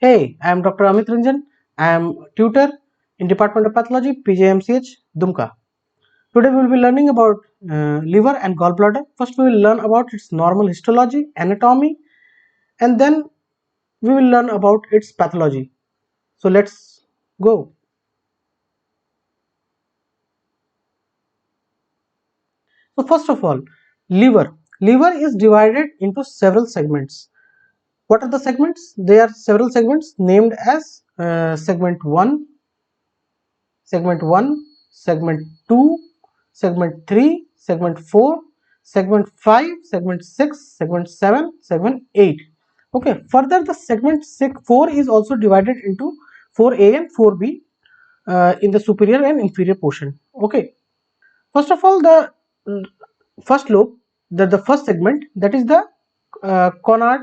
Hey, I am Dr. Amit Ranjan. I am tutor in Department of Pathology, PJMCH, Dumka. Today we will be learning about liver and gallbladder. First we will learn about its normal histology, anatomy, and then we will learn about its pathology. So let's go. So first of all, liver. Liver is divided into several segments. What are the segments? There are several segments named as segment 1, segment 1, segment 2, segment 3, segment 4, segment 5, segment 6, segment 7, segment 8. Okay, further the segment 4 is also divided into 4A and 4B in the superior and inferior portion. Okay, first of all, the first lobe, the first segment, that is the conard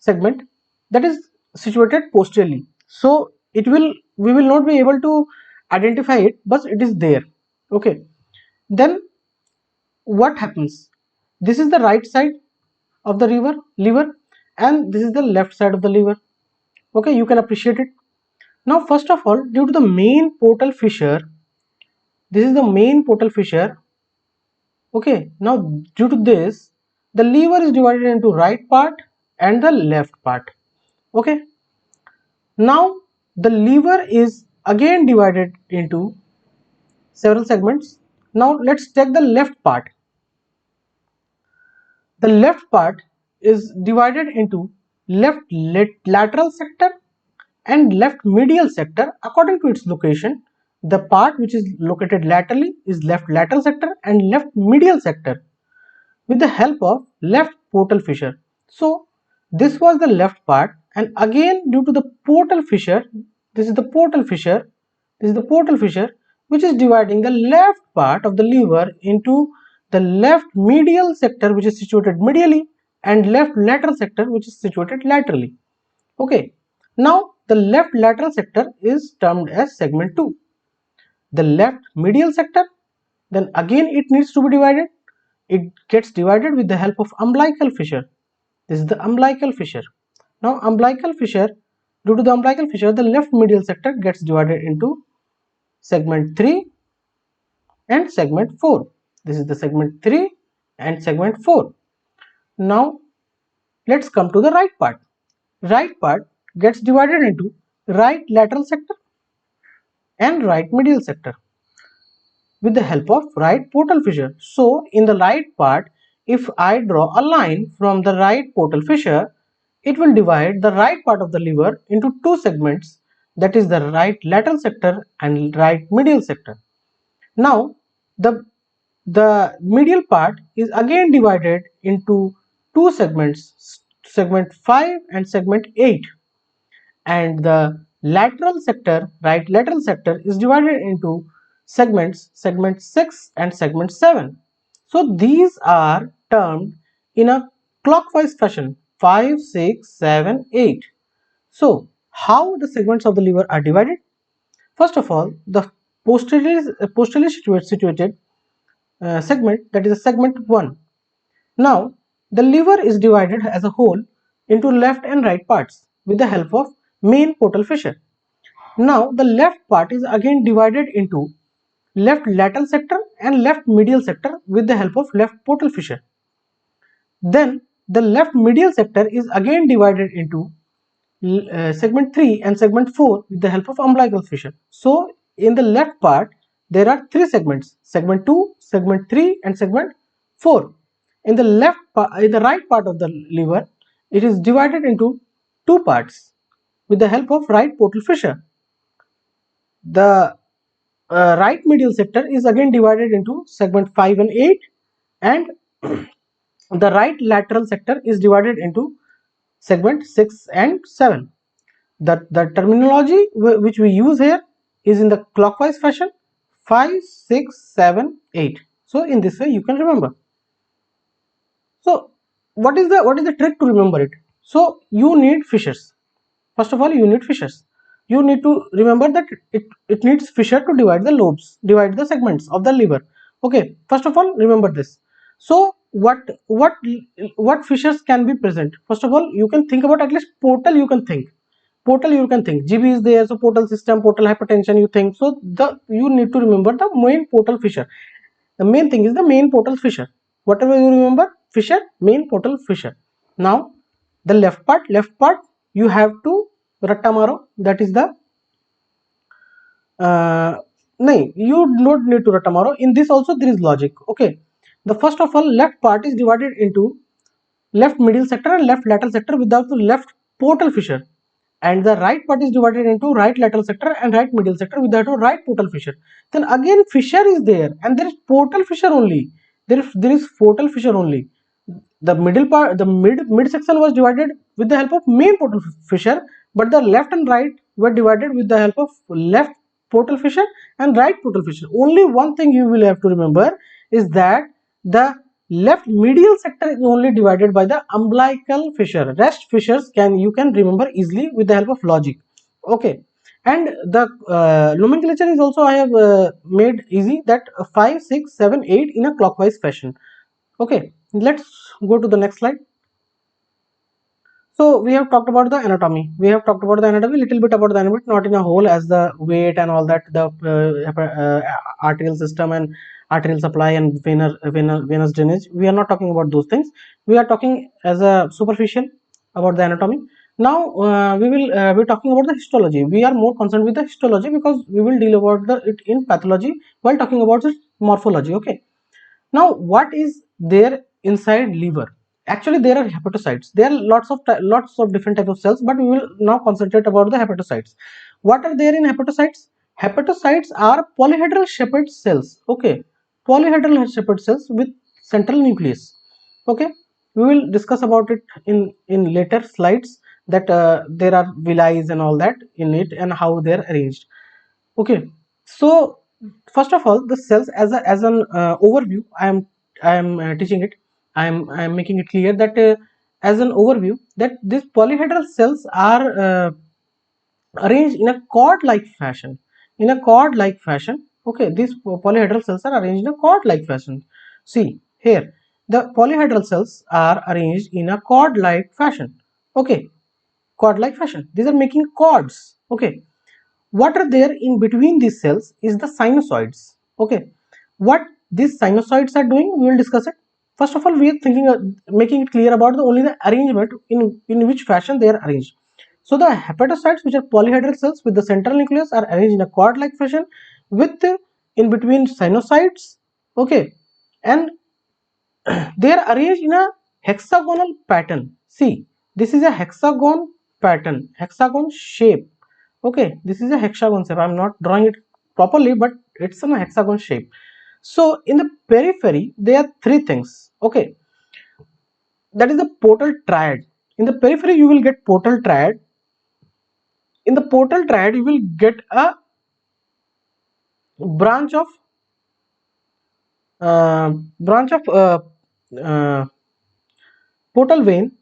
segment, that is situated posteriorly. So we will not be able to identify it, but it is there. Okay, then what happens? This is the right side of the liver, and this is the left side of the liver. Okay, you can appreciate it. Now first of all, due to the main portal fissure, this is the main portal fissure. Okay, now due to this, the liver is divided into right part and the left part. Okay, now the liver is again divided into several segments. Now let's take the left part. The left part is divided into left lateral sector and left medial sector according to its location. The part which is located laterally is left lateral sector and left medial sector with the help of left portal fissure. So this was the left part, and again due to the portal fissure, this is the portal fissure, which is dividing the left part of the liver into the left medial sector which is situated medially and left lateral sector which is situated laterally. Okay, now the left lateral sector is termed as segment 2. The left medial sector, then again it needs to be divided. It gets divided with the help of umbilical fissure. This is the umbilical fissure. Now umbilical fissure, due to the umbilical fissure, the left medial sector gets divided into segment 3 and segment 4. This is the segment 3 and segment 4. Now let's come to the right part. Right part gets divided into right lateral sector and right medial sector with the help of right portal fissure. So in the right part, if I draw a line from the right portal fissure, it will divide the right part of the liver into two segments, that is the right lateral sector and right medial sector. Now the medial part is again divided into two segments, segment 5 and segment 8, and the lateral sector, right lateral sector, is divided into segments, segment 6 and segment 7. So these are termed in a clockwise fashion, 5, 6, 7, 8. So how the segments of the liver are divided? First of all, the posteriorly situated segment, that is a segment 1. Now the liver is divided as a whole into left and right parts with the help of main portal fissure. Now the left part is again divided into left lateral sector and left medial sector with the help of left portal fissure. Then the left medial sector is again divided into segment 3 and segment 4 with the help of umbilical fissure. So in the left part there are three segments, segment 2, segment 3 and segment 4. In the right part of the liver, it is divided into two parts with the help of right portal fissure. The right medial sector is again divided into segment 5 and 8, and the right lateral sector is divided into segment 6 and 7. The terminology which we use here is in the clockwise fashion, 5, 6, 7, 8. So in this way you can remember. So what is the trick to remember it? So you need fissures. First of all, you need fissures. You need to remember that it needs fissure to divide the lobes, divide the segments of the liver. Okay, first of all remember this. So what fissures can be present? First of all, you can think about at least portal. You can think portal. You can think GB is there, so portal system, portal hypertension. You think so. You need to remember the main portal fissure. The main thing is the main portal fissure. Whatever you remember, fissure, main portal fissure. Now the left part, you have to Rattamaro. That is the no, you don't need to write tomorrow. In this also there is logic. Okay, the first of all, left part is divided into left middle sector and left lateral sector without the left portal fissure, and the right part is divided into right lateral sector and right middle sector without a right portal fissure. Then again fissure is there and there is portal fissure only. There is portal fissure only. The middle part, the mid section was divided with the help of main portal fissure, but the left and right were divided with the help of left portal fissure and right portal fissure. Only one thing you will have to remember is that the left medial sector is only divided by the umbilical fissure. Rest fissures you can remember easily with the help of logic. Okay, and the nomenclature is also I have made easy, that 5, 6, 7, 8 in a clockwise fashion. Okay, let's go to the next slide. So we have talked about the anatomy. We have talked about the anatomy, little bit about the anatomy, not in a whole, as the weight and all that, the arterial system and arterial supply and venous drainage. We are not talking about those things. We are talking as a superficial about the anatomy. Now we will be talking about the histology. We are more concerned with the histology because we will deal about it in pathology while talking about the morphology. Okay. Now, what is there inside liver? Actually, there are hepatocytes. There are lots of different types of cells, but we will now concentrate about the hepatocytes. What are there in hepatocytes? Hepatocytes are polyhedral shaped cells. Okay, polyhedral shaped cells with central nucleus. Okay, we will discuss about it in later slides, that there are villi and all that in it and how they are arranged. Okay, so first of all, the cells as an overview, I am teaching it. I am making it clear that as an overview, that these polyhedral cells are arranged in a cord-like fashion. In a cord-like fashion. Okay, these polyhedral cells are arranged in a cord-like fashion. See here, the polyhedral cells are arranged in a cord-like fashion. Okay, cord-like fashion. These are making cords. Okay, what are there in between these cells is the sinusoids. Okay, what these sinusoids are doing, we will discuss it. First of all, we are thinking making it clear about only the arrangement in which fashion they are arranged. So the hepatocytes, which are polyhedral cells with the central nucleus, are arranged in a cord like fashion with in between sinusoids. Okay, and they are arranged in a hexagonal pattern. See, this is a hexagon pattern, hexagon shape. Okay, this is a hexagon shape. I'm not drawing it properly, but it's in a hexagon shape. So in the periphery, there are three things. Okay, that is the portal triad. In the periphery, you will get portal triad. In the portal triad, you will get a branch of uh, branch of uh, portal vein,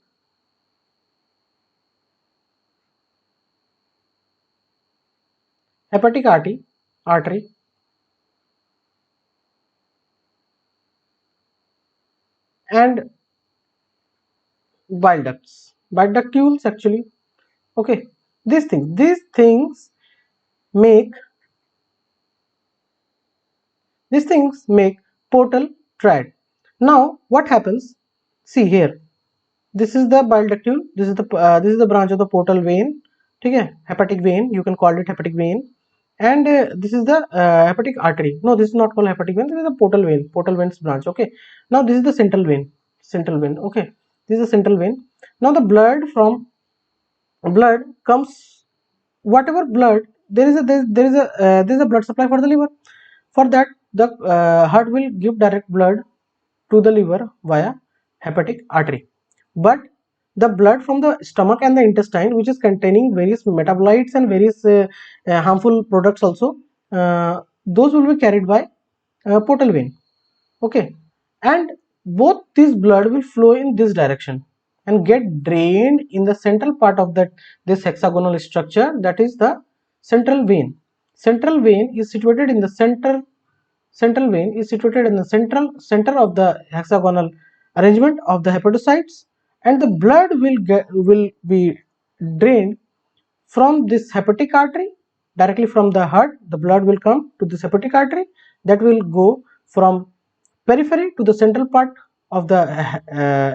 hepatic artery, and bile ducts, bile ductules actually. Okay, these things make portal triad. Now what happens? See here, this is the bile ductule, this is the branch of the portal vein. Okay, hepatic vein, you can call it hepatic vein, and this is the hepatic artery. No, this is not called hepatic vein, this is the portal veins branch. Okay, now this is the central vein. Okay, this is the central vein. Now the blood comes, whatever blood there is a blood supply for the liver. For that, the heart will give direct blood to the liver via hepatic artery, but the blood from the stomach and the intestine, which is containing various metabolites and various harmful products also, those will be carried by portal vein. Okay, and both this blood will flow in this direction and get drained in the central part of this hexagonal structure, that is the central vein. Central vein is situated in the center of the hexagonal arrangement of the hepatocytes, and the blood will be drained from this hepatic artery. Directly from the heart, the blood will come to this hepatic artery, that will go from periphery to the central part of the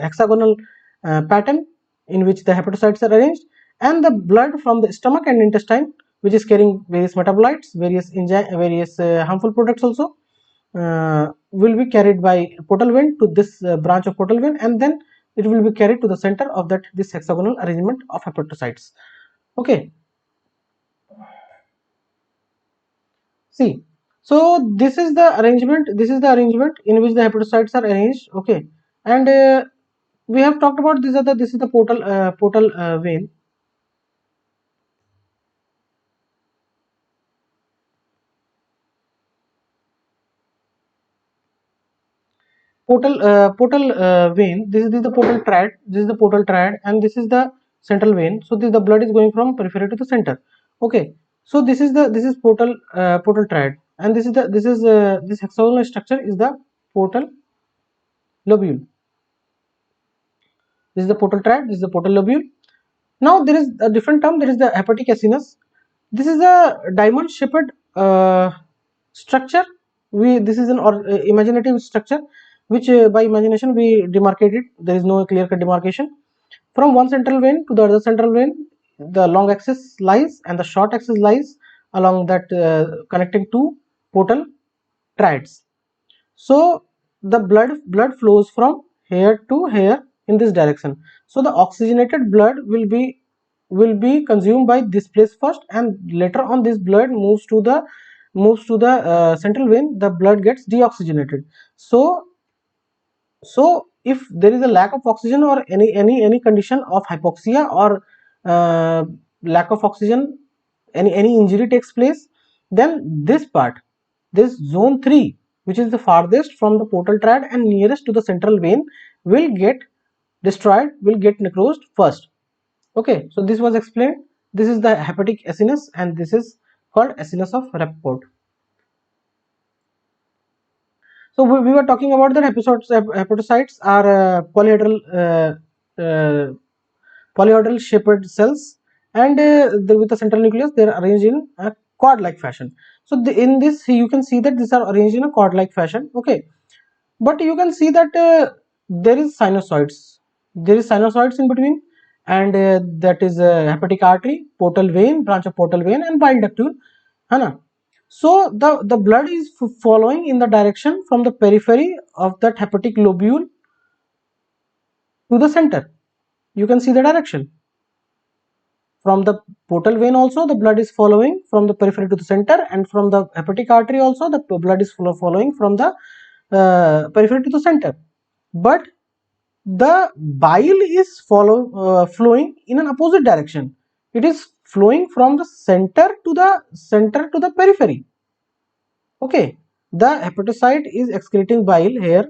hexagonal pattern in which the hepatocytes are arranged, and the blood from the stomach and intestine, which is carrying various metabolites, various harmful products also, will be carried by portal vein to this branch of portal vein, and then it will be carried to the center of this hexagonal arrangement of hepatocytes. Okay, see, so this is the arrangement, in which the hepatocytes are arranged. Okay, and we have talked about this is the portal vein. Portal vein. This is the portal triad. This is the portal triad, and this is the central vein. So the blood is going from periphery to the center. Okay, so this is portal triad, and this hexagonal structure is the portal lobule. This is the portal triad. This is the portal lobule. Now there is a different term. There is the hepatic acinus. This is a diamond shaped structure. This is an imaginative structure, which by imagination we demarcated. There is no clear cut demarcation. From one central vein to the other central vein, the long axis lies and the short axis lies along that connecting two portal triads. So the blood flows from here to here in this direction. So the oxygenated blood will be consumed by this place first, and later on this blood moves to the central vein. The blood gets deoxygenated. So if there is a lack of oxygen or any condition of hypoxia or lack of oxygen, any injury takes place, then this zone 3, which is the farthest from the portal triad and nearest to the central vein, will get destroyed, will get necrosed first. Okay, so this was explained. This is the hepatic acinus, and this is called acinus of Rappaport. So we were talking about that hepatocytes are polyhedral shaped cells, and with the central nucleus they are arranged in a cord like fashion. So in this you can see that these are arranged in a cord like fashion. Okay, but you can see that there is sinusoids in between, and that is hepatic artery, portal vein, branch of portal vein, and bile ductule, है So the blood is following in the direction from the periphery of that hepatic lobule to the center. You can see the direction. From the portal vein also the blood is following from the periphery to the center, and from the hepatic artery also the blood is following from the periphery to the center. But the bile is flowing in an opposite direction. It is flowing from the center to the periphery. Okay, the hepatocyte is excreting bile here.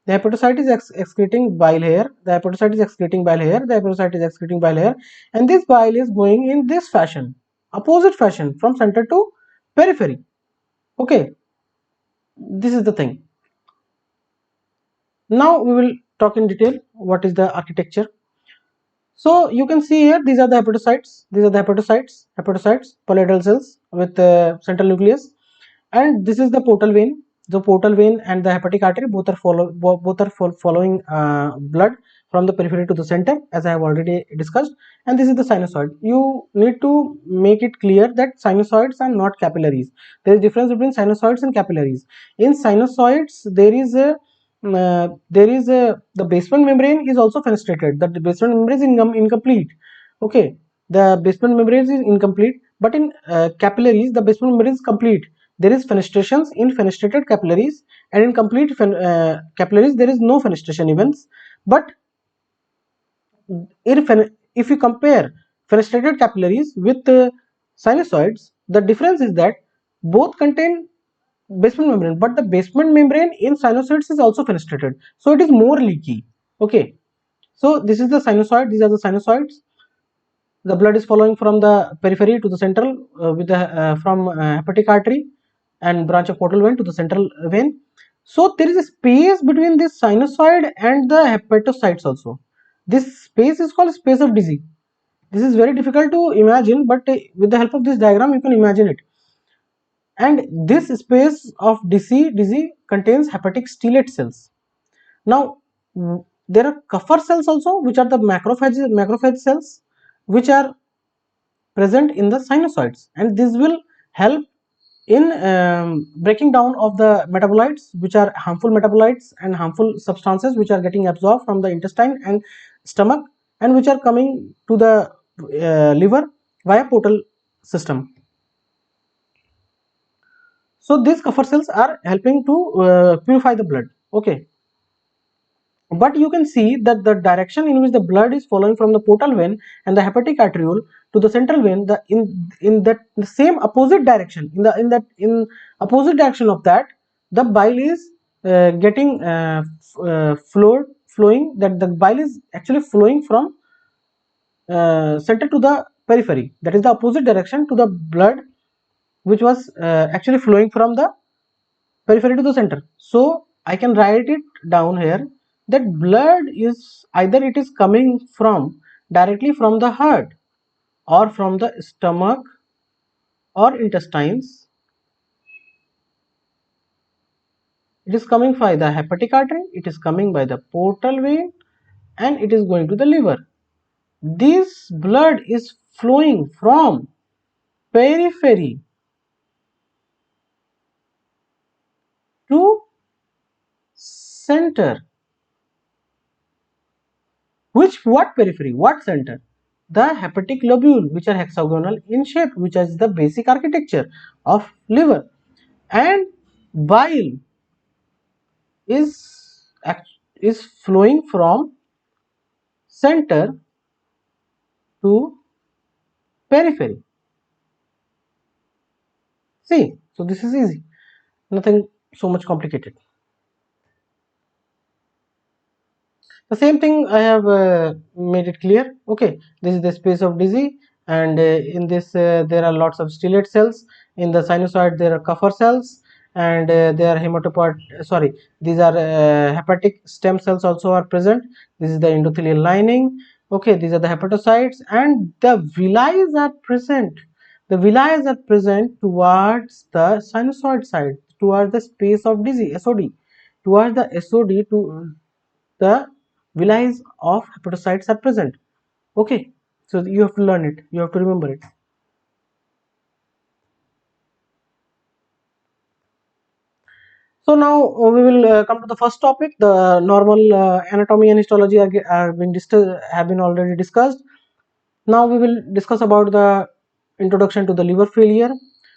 The hepatocyte is excreting bile here. The hepatocyte is excreting bile here. The hepatocyte is excreting bile here, and this bile is going in this fashion, opposite fashion, from center to periphery. Okay, this is the thing. Now we will talk in detail what is the architecture. So you can see here, these are the hepatocytes. These are the hepatocytes, polyhedral cells with central nucleus, and this is the portal vein. The portal vein and the hepatic artery both are following blood from the periphery to the center, as I have already discussed. And this is the sinusoid. You need to make it clear that sinusoids are not capillaries. There is difference between sinusoids and capillaries. In sinusoids, the basement membrane is also fenestrated. The basement membrane is incomplete. Okay, the basement membrane is incomplete, but in capillaries the basement membrane is complete. There is fenestrations in fenestrated capillaries, and in complete capillaries there is no fenestration events. But if you compare fenestrated capillaries with sinusoids, the difference is that both contain basement membrane, but the basement membrane in sinusoids is also fenestrated, so it is more leaky. Okay, so this is the sinusoid. These are the sinusoids. The blood is following from the periphery to the central from hepatic artery and branch of portal vein to the central vein. So there is a space between this sinusoid and the hepatocytes also. This space is called space of Dizzy. This is very difficult to imagine, but with the help of this diagram you can imagine it. And this space of Dizzy contains hepatic stellate cells. Now there are Kupffer cells also, which are the macrophage cells, which are present in the sinusoids, and this will help in breaking down of the metabolites, which are harmful metabolites and harmful substances which are getting absorbed from the intestine and stomach, and which are coming to the liver via portal system. So these Kupffer cells are helping to purify the blood. Okay, but you can see that the direction in which the blood is following from the portal vein and the hepatic arteriole to the central vein, the in that the same opposite direction, in opposite direction of that, the bile is getting flowing, that the bile is actually flowing from center to the periphery. That is the opposite direction to the blood which was actually flowing from the periphery to the center. So I can write it down here that blood is either it is coming from directly from the heart or from the stomach or intestines. It is coming by the hepatic artery, it is coming by the portal vein, and it is going to the liver. This blood is flowing from periphery to center. What periphery? What center? The hepatic lobule, which are hexagonal in shape, which is the basic architecture of liver. And bile is flowing from center to periphery. See, so this is easy, nothing so much complicated. The same thing I have made it clear. Okay, this is the space of Dizzy, and in this there are lots of stellate cells. In the sinusoid there are Kupffer cells, and there are these are hepatic stem cells also are present. This is the endothelial lining. Okay, these are the hepatocytes, and the villi are present. The villi are present towards the sinusoid side, towards the space of Dizzy, SOD, towards the SOD, to the villi of hepatocytes are present. Okay, so you have to learn it, you have to remember it. So now we will come to the first topic. The normal anatomy and histology are have been already discussed. Now we will discuss about the introduction to the liver failure.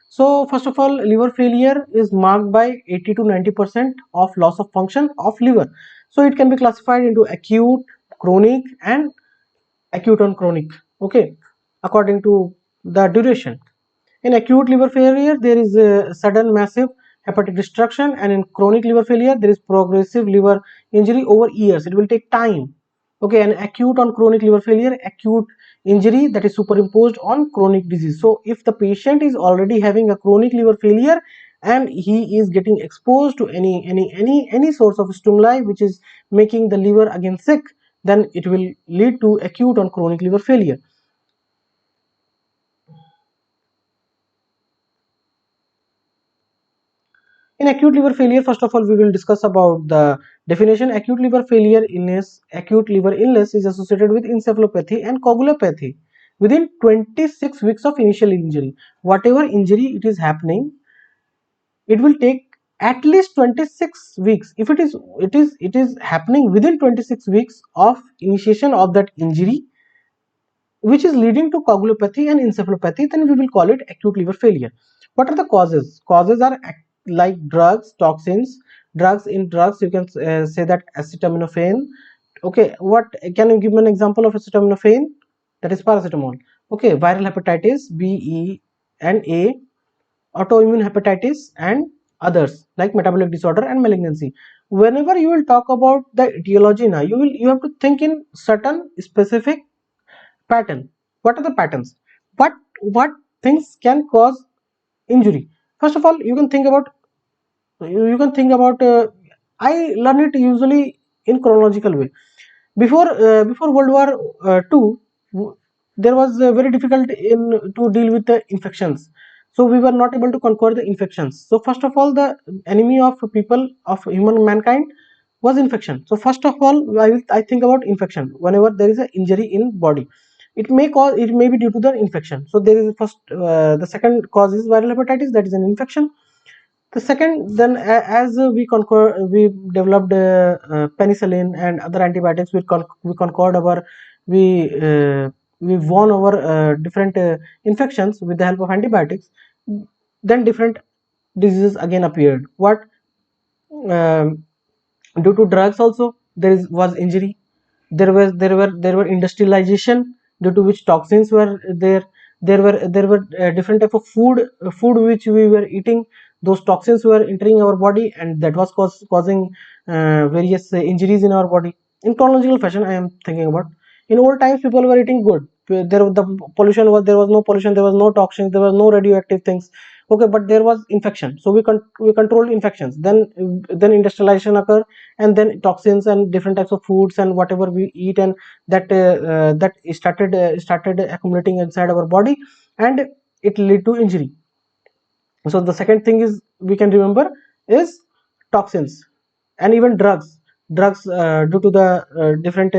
So first of all, liver failure is marked by 80 to 90% of loss of function of liver. So it can be classified into acute, chronic, and acute and chronic. Okay, according to the duration. In acute liver failure there is a sudden massive hepatic destruction, and in chronic liver failure there is progressive liver injury over years. It will take time. Okay, and acute on chronic liver failure, acute injury that is superimposed on chronic disease. So if the patient is already having a chronic liver failure and he is getting exposed to any source of stimuli which is making the liver again sick, then it will lead to acute on chronic liver failure. In acute liver failure, first of all, we will discuss about the definition. Acute liver failure illness, acute liver illness is associated with encephalopathy and coagulopathy within 26 weeks of initial injury. Whatever injury it is happening, it will take at least 26 weeks. If it is happening within 26 weeks of initiation of that injury, which is leading to coagulopathy and encephalopathy, then we will call it acute liver failure. What are the causes? Causes are like drugs, toxins. Drugs you can say that acetaminophen. Okay, what can you give me an example of acetaminophen? That is paracetamol. Okay, viral hepatitis B, E, and A, autoimmune hepatitis, and others like metabolic disorder and malignancy. Whenever you will talk about the etiology, now you have to think in certain specific pattern. What are the patterns? What things can cause injury? First of all, you can think about I learn it usually in chronological way. Before World War II, there was very difficult in to deal with the infections. So we were not able to conquer the infections. So first of all, the enemy of people of human mankind was infection. So first of all, I think about infection whenever there is an injury in body. It may be due to the infection. So there is the second cause is viral hepatitis, that is an infection. The second, then as we developed penicillin and other antibiotics, we conquered our we uh, we won our different infections with the help of antibiotics. Then different diseases again appeared. What um, Due to drugs also was injury. There were industrialization, due to which toxins were there. There were different type of food which we were eating. Those toxins were entering our body, and that was causing various injuries in our body. In chronological fashion, I am thinking about, in old times people were eating good. There was no pollution, there was no toxins, there was no radioactive things. Okay, but there was infection, so we controlled infections. Then industrialization occurred, and then toxins and different types of foods and whatever we eat, and that started accumulating inside our body, and it led to injury. So the second thing is we can remember is toxins, and even drugs due to the different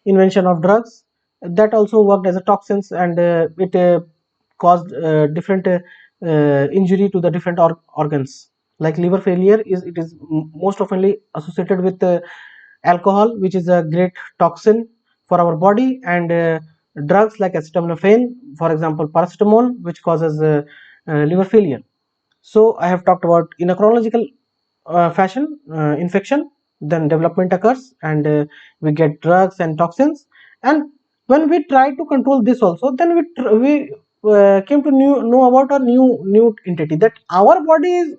invention of drugs, that also worked as a toxins, and it caused different injury to the different organs. Like liver failure, it is most oftenly associated with alcohol, which is a great toxin for our body, and drugs like acetaminophen, for example paracetamol, which causes liver failure. So I have talked about, in a chronological fashion, infection, then development occurs, and we get drugs and toxins. And when we try to control this also, then we came to know about a new entity, that our body is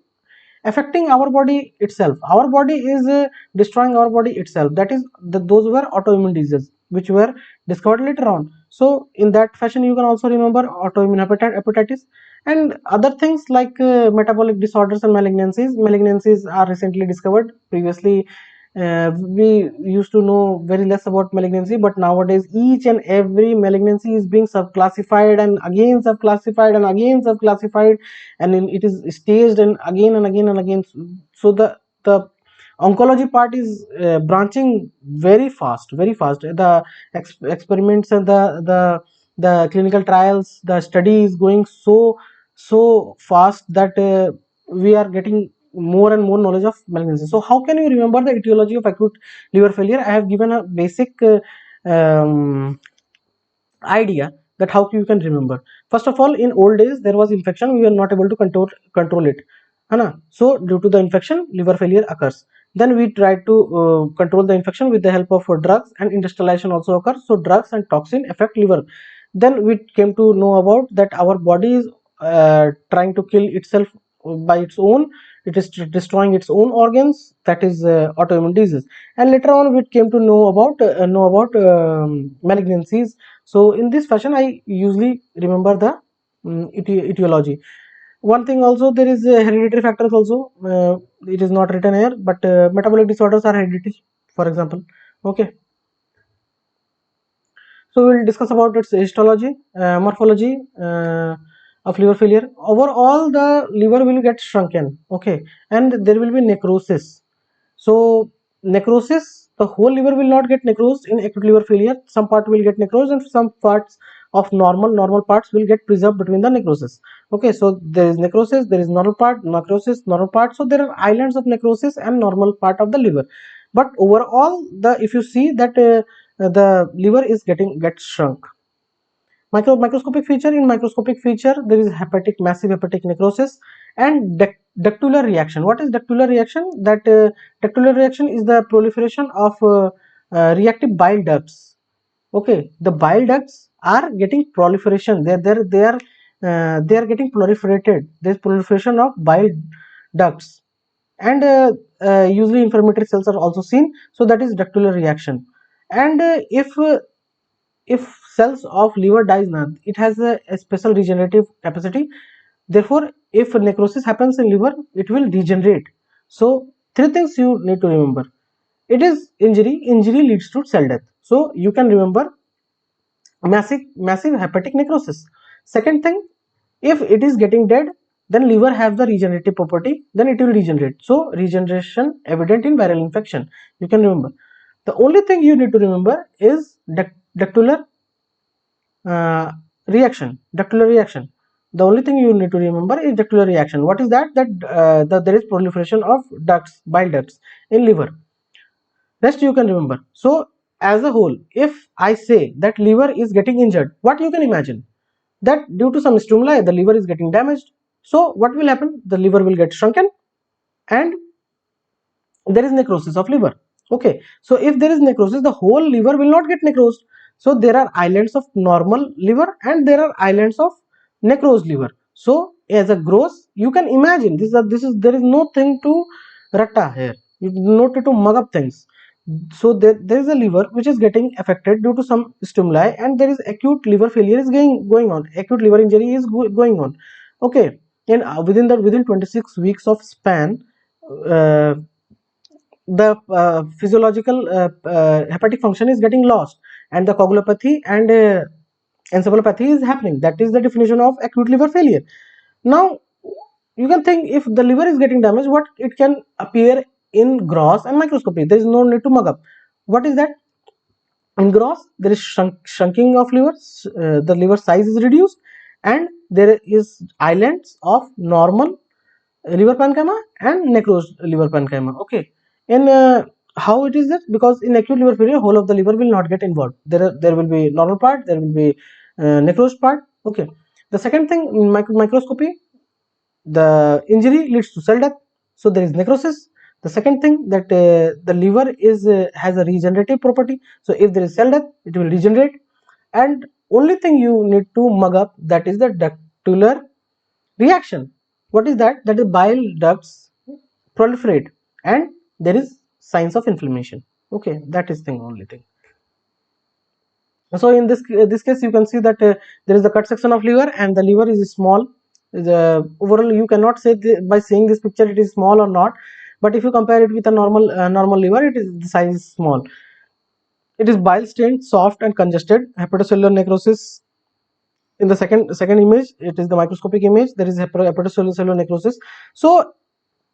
affecting our body itself. Our body is destroying our body itself. That is, those were autoimmune diseases which were discovered later on. So in that fashion, you can also remember autoimmune hepatitis and other things like metabolic disorders and malignancies are recently discovered. Previously we used to know very less about malignancy, but nowadays each and every malignancy is being subclassified and again subclassified and again subclassified, and then it is staged and again and again and again. So the oncology part is branching very fast. The experiments and the clinical trials, the study is going so fast that we are getting more and more knowledge of malignancy. So how can you remember the etiology of acute liver failure? I have given a basic um, idea that how you can remember. First of all, in old days there was infection, we were not able to control it, Hana? So due to the infection, liver failure occurs. Then we try to control the infection with the help of drugs, and industrialization also occurs. So drugs and toxin affect liver. Then we came to know about that our body is trying to kill itself by its own. It is destroying its own organs, that is autoimmune disease. And later on we came to know about malignancies. So in this fashion, I usually remember the etiology. One thing also, there is hereditary factors also. It is not written here, but metabolic disorders are hereditary, for example. Okay. So we'll discuss about its histology, morphology of liver failure. Overall, the liver will get shrunken, okay, and there will be necrosis. So necrosis, the whole liver will not get necrosed in acute liver failure. Some part will get necrosed, and some parts of normal parts will get preserved between the necrosis. Okay, so there is necrosis, there is normal part, necrosis, normal part. So there are islands of necrosis and normal part of the liver. But overall, the if you see that the liver is gets shrunk. Microscopic feature, in microscopic feature there is massive hepatic necrosis and ductular reaction. What is ductular reaction? That ductular reaction is the proliferation of reactive bile ducts. Okay, the bile ducts are getting proliferation. They are getting proliferated. There is proliferation of bile ducts, and usually inflammatory cells are also seen. So that is ductular reaction. And if cells of liver dies now, it has a special regenerative capacity. Therefore, if necrosis happens in liver, it will degenerate. So Three things you need to remember. It is injury. Injury leads to cell death. So you can remember massive hepatic necrosis. Second thing, if it is getting dead, then liver has the regenerative property, then it will regenerate. So regeneration evident in viral infection. You can remember. The only thing you need to remember is ductular uh, reaction. Ductular reaction. The only thing you need to remember is ductular reaction. What is that? That there is proliferation of ducts, bile ducts in liver. Rest you can remember. So as a whole, if I say that liver is getting injured, what you can imagine? That due to some stimuli, the liver is getting damaged. So what will happen? The liver will get shrunken and there is necrosis of liver. Okay, so if there is necrosis, the whole liver will not get necrosed. So there are islands of normal liver and there are islands of necrosed liver. So as a gross, you can imagine this is there is no thing to ratta here. You not to mug up things. So there is a liver which is getting affected due to some stimuli, and there is acute liver failure is going on. Acute liver injury is going on. Okay, and within 26 weeks of span, uh, the physiological hepatic function is getting lost and the coagulopathy and encephalopathy is happening. That is the definition of acute liver failure. Now you can think, if the liver is getting damaged, what it can appear in gross and microscopy. There is no need to mug up. What is that? In gross, there is shrinking of liver. The liver size is reduced and there is islands of normal liver parenchyma and necrosed liver parenchyma. Okay, and how it is that? Because in acute liver failure, whole of the liver will not get involved. There will be normal part, there will be necrosed part. Okay, the second thing, in microscopy, the injury leads to cell death, so there is necrosis. The second thing, that the liver is has a regenerative property, so if there is cell death, it will regenerate. And only thing you need to mug up, that is the ductular reaction. What is that? That is bile ducts proliferate and there is signs of inflammation. Okay, that is thing, only thing. So in this case, you can see that there is a cut section of liver and the liver is small. Overall, you cannot say by seeing this picture it is small or not, but if you compare it with a normal liver, it is the size is small. It is bile stained, soft and congested. Hepatocellular necrosis. In the second image, it is the microscopic image. There is hepatocellular necrosis. So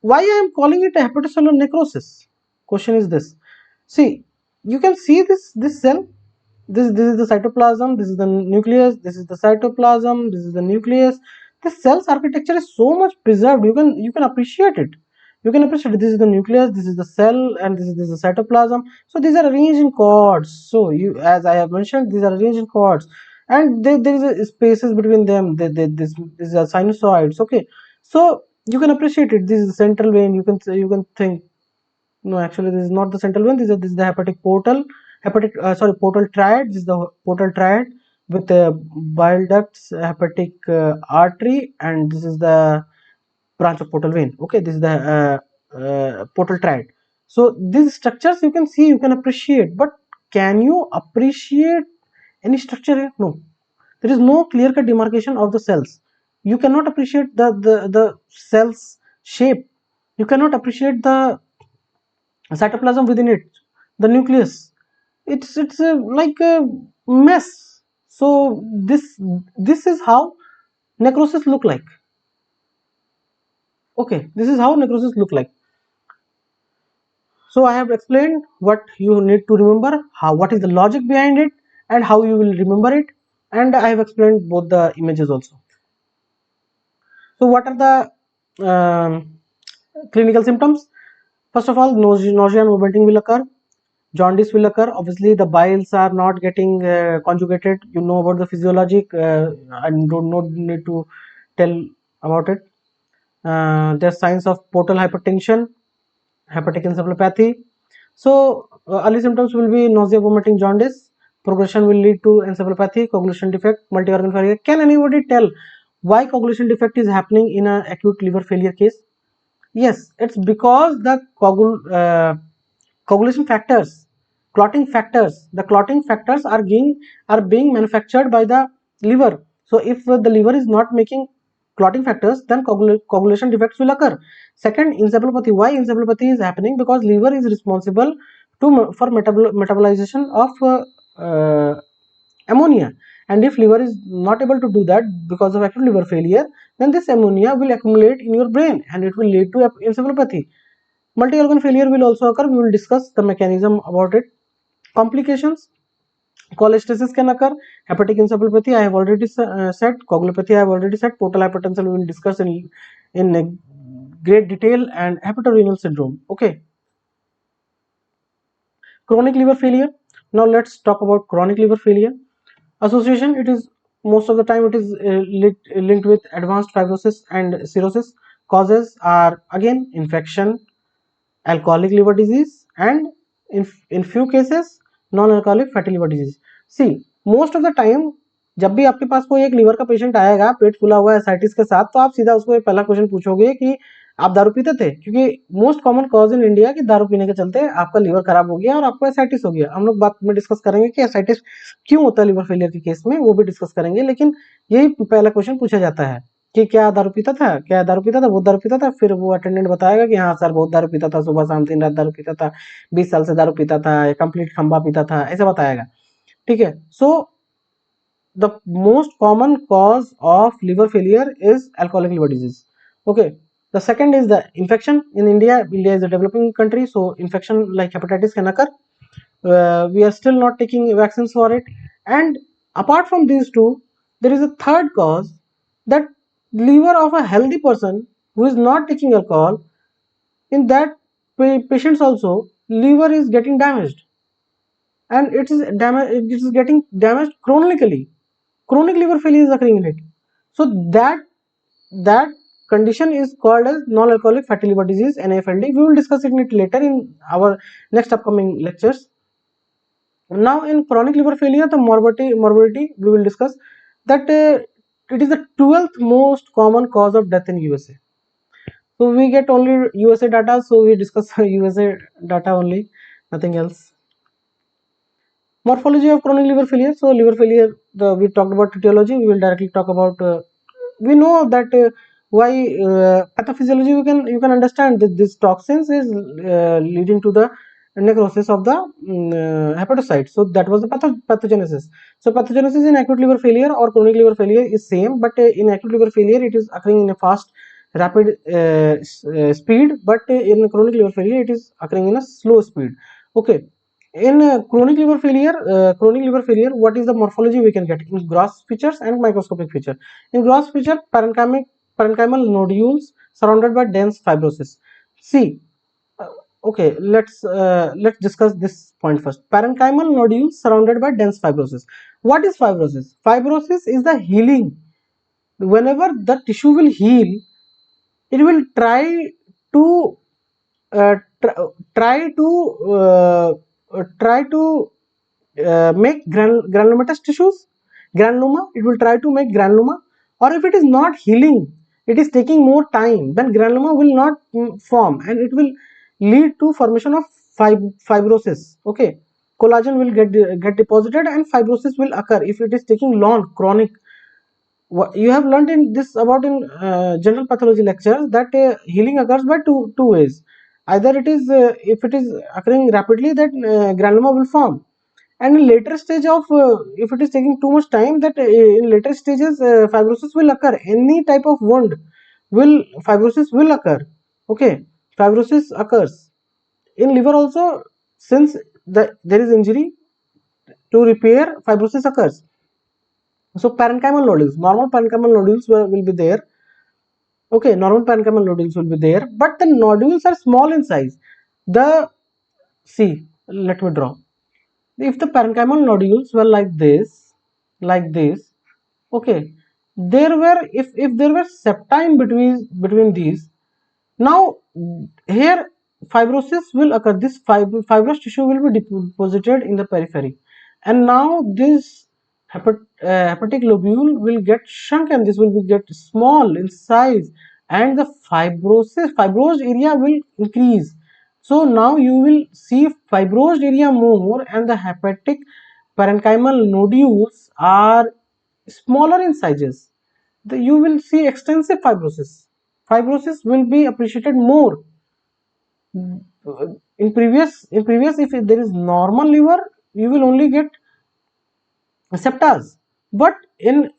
why I am calling it a hepatocellular necrosis? Question is this. See, you can see this cell. This is the cytoplasm. This is the nucleus. This is the cytoplasm. This is the nucleus. This cell's architecture is so much preserved. You can appreciate it. You can appreciate it. This is the nucleus. This is the cell, and this is the cytoplasm. So these are arranged in cords. So as I have mentioned, these are arranged in cords, and there is a spaces between them. This are sinusoids. Okay, so you can appreciate it. This is the central vein. You can think, no, actually this is not the central vein. This is the hepatic portal, portal triad. This is the portal triad with bile ducts, hepatic artery, and this is the branch of portal vein. Okay, this is the portal triad. So these structures you can see, you can appreciate, but can you appreciate any structure here? No, there is no clear cut demarcation of the cells. You cannot appreciate the cells shape. You cannot appreciate the cytoplasm within it, the nucleus. It's like a mess. So this is how necrosis look like. Okay, this is how necrosis look like. So I have explained what you need to remember, what is the logic behind it, and how you will remember it, and I have explained both the images also. So what are the clinical symptoms? First of all, nausea and vomiting will occur. Jaundice will occur. Obviously, the biles are not getting conjugated. You know about the physiology. I don't need to tell about it. There's signs of portal hypertension, hepatic encephalopathy. So early symptoms will be nausea, vomiting, jaundice. Progression will lead to encephalopathy, coagulation defect, multi-organ failure. Can anybody tell why coagulation defect is happening in an acute liver failure case? Yes, it's because the coagulation factors, the clotting factors are being manufactured by the liver. So if the liver is not making clotting factors, then coagulation defects will occur. Second, encephalopathy. Why encephalopathy is happening? Because liver is responsible for metabolization of ammonia, and if liver is not able to do that because of acute liver failure, then this ammonia will accumulate in your brain and it will lead to encephalopathy. Multi-organ failure will also occur. We will discuss the mechanism about it. Complications: cholestasis can occur, hepatic encephalopathy I have already said, coagulopathy I have already said, portal hypertension we will discuss in great detail, and hepatorenal syndrome. Okay, chronic liver failure. Now let's talk about chronic liver failure. Association: it is most of the time it is linked with advanced fibrosis and cirrhosis. Causes are again infection, alcoholic liver disease, and in few cases non-alcoholic fatty liver disease. See, most of the time जब भी आपके पास कोई एक liver का patient आएगा पेट फूला हुआ है एसाइटिस के साथ, तो आप सीधा उसको पहला क्वेश्चन पूछोगे कि आप दारू पीते थे, क्योंकि most common cause in India कि दारू पीने के चलते आपका लीवर खराब हो गया और आपको एसाइटिस हो गया. हम लोग बात में डिस्कस करेंगे कि एसाइटिस क्यों होता है लीवर फेलियर के केस में, वो भी डिस्कस करेंगे, लेकिन यही पहला क्वेश्चन पूछा जाता है कि क्या दारू पीता था, क्या दारू पीता था, बहुत दारू पीता था. फिर वो अटेंडेंट बताएगा कि हाँ सर बहुत दारू पीता था, सुबह शाम 3 रात दारू पीता था, 20 साल से दारू पीता था, कंप्लीट खंबा पीता था, ऐसा बताएगा. ठीक है. सो the most common cause of liver failure is alcoholic liver disease. Okay, the second is the infection. In India is a developing country, so infection like hepatitis can occur. We are still not taking vaccines for it, and apart from these two there is a third cause, that liver of a healthy person who is not taking alcohol, in that patients also liver is getting damaged, and it is getting damaged chronically. Chronic liver failure is occurring in it. So that condition is called as non-alcoholic fatty liver disease, NAFLD. We will discuss it later in our next upcoming lectures. Now in chronic liver failure, the morbidity we will discuss that it is the 12th most common cause of death in USA. So we get only USA data, so we discuss USA data only, nothing else. Morphology of chronic liver failure. So liver failure, we talked about etiology. We will directly talk about. We know that why pathophysiology. You can understand that this toxins is leading to the necrosis of the hepatocyte. So that was the pathogenesis. So pathogenesis in acute liver failure or chronic liver failure is same, but in acute liver failure it is occurring in a fast, rapid speed, but in chronic liver failure it is occurring in a slow speed. Okay. In chronic liver failure, what is the morphology we can get? In gross features and microscopic feature. In gross feature, parenchymal nodules surrounded by dense fibrosis. See, okay, let's discuss this point first. Parenchymal nodules surrounded by dense fibrosis. What is fibrosis? Fibrosis is the healing. Whenever the tissue will heal, it will try to uh, try to make granulomatous tissues, granuloma. It will try to make granuloma, or if it is not healing, it is taking more time, then granuloma will not form, and it will lead to formation of fibrosis. Okay, collagen will get deposited and fibrosis will occur if it is taking long, chronic. You have learned in this about in general pathology lectures that healing occurs by two ways. Either it is if it is occurring rapidly, that granuloma will form, and in later stage of if it is taking too much time, that in later stages fibrosis will occur. Any type of wound will fibrosis will occur. Okay, fibrosis occurs in liver also, since there is injury to repair, fibrosis occurs. So parenchymal nodules, normal parenchymal nodules will be there. Okay, normal parenchymal nodules will be there, but the nodules are small in size. See, let me draw. If the parenchymal nodules were like this, okay, there were if there were septa in between these. Now here fibrosis will occur. This fibrous tissue will be deposited in the periphery, and now this hepatic lobule will get shrunk, and this will be get small in size, and the fibrosed area will increase. So now you will see fibrosed area more, and the hepatic parenchymal nodules are smaller in sizes. you will see extensive fibrosis. Fibrosis will be appreciated more. In previous, if there is normal liver, you will only get septas, but in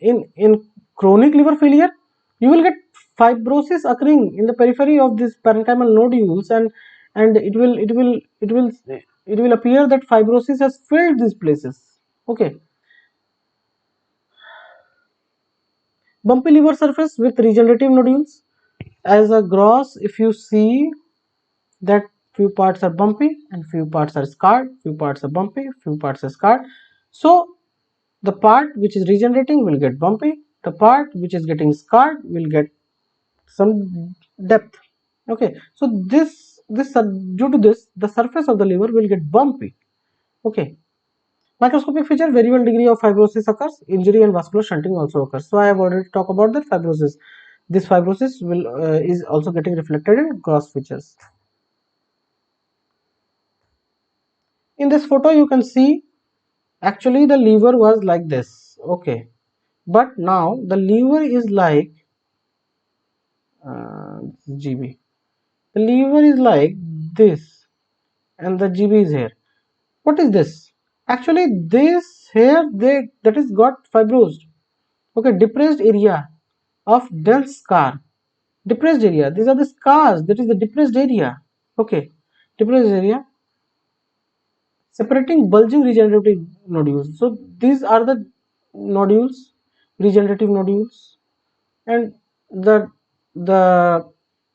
chronic liver failure, you will get fibrosis occurring in the periphery of these parenchymal nodules, and it will appear that fibrosis has filled these places. Okay. Bumpy liver surface with regenerative nodules. As a gross, if you see that few parts are bumpy and few parts are scarred, few parts are bumpy, few parts are scarred. So the part which is regenerating will get bumpy, the part which is getting scarred will get some depth. Okay, so due to this, the surface of the liver will get bumpy. Okay. Microscopic feature, variable degree of fibrosis occurs, injury and vascular shunting also occurs. So I have already talked about that fibrosis. This fibrosis will is also getting reflected in gross features. In this photo you can see actually the liver was like this. Okay, but now the liver is like GB. The liver is like this and the GB is here. What is this? Actually this here that is got fibrosed. Okay, depressed area of dense scar. Depressed area, these are the scars, that is the depressed area. Okay, depressed area separating bulging regenerative nodules. So these are the nodules, regenerative nodules, and the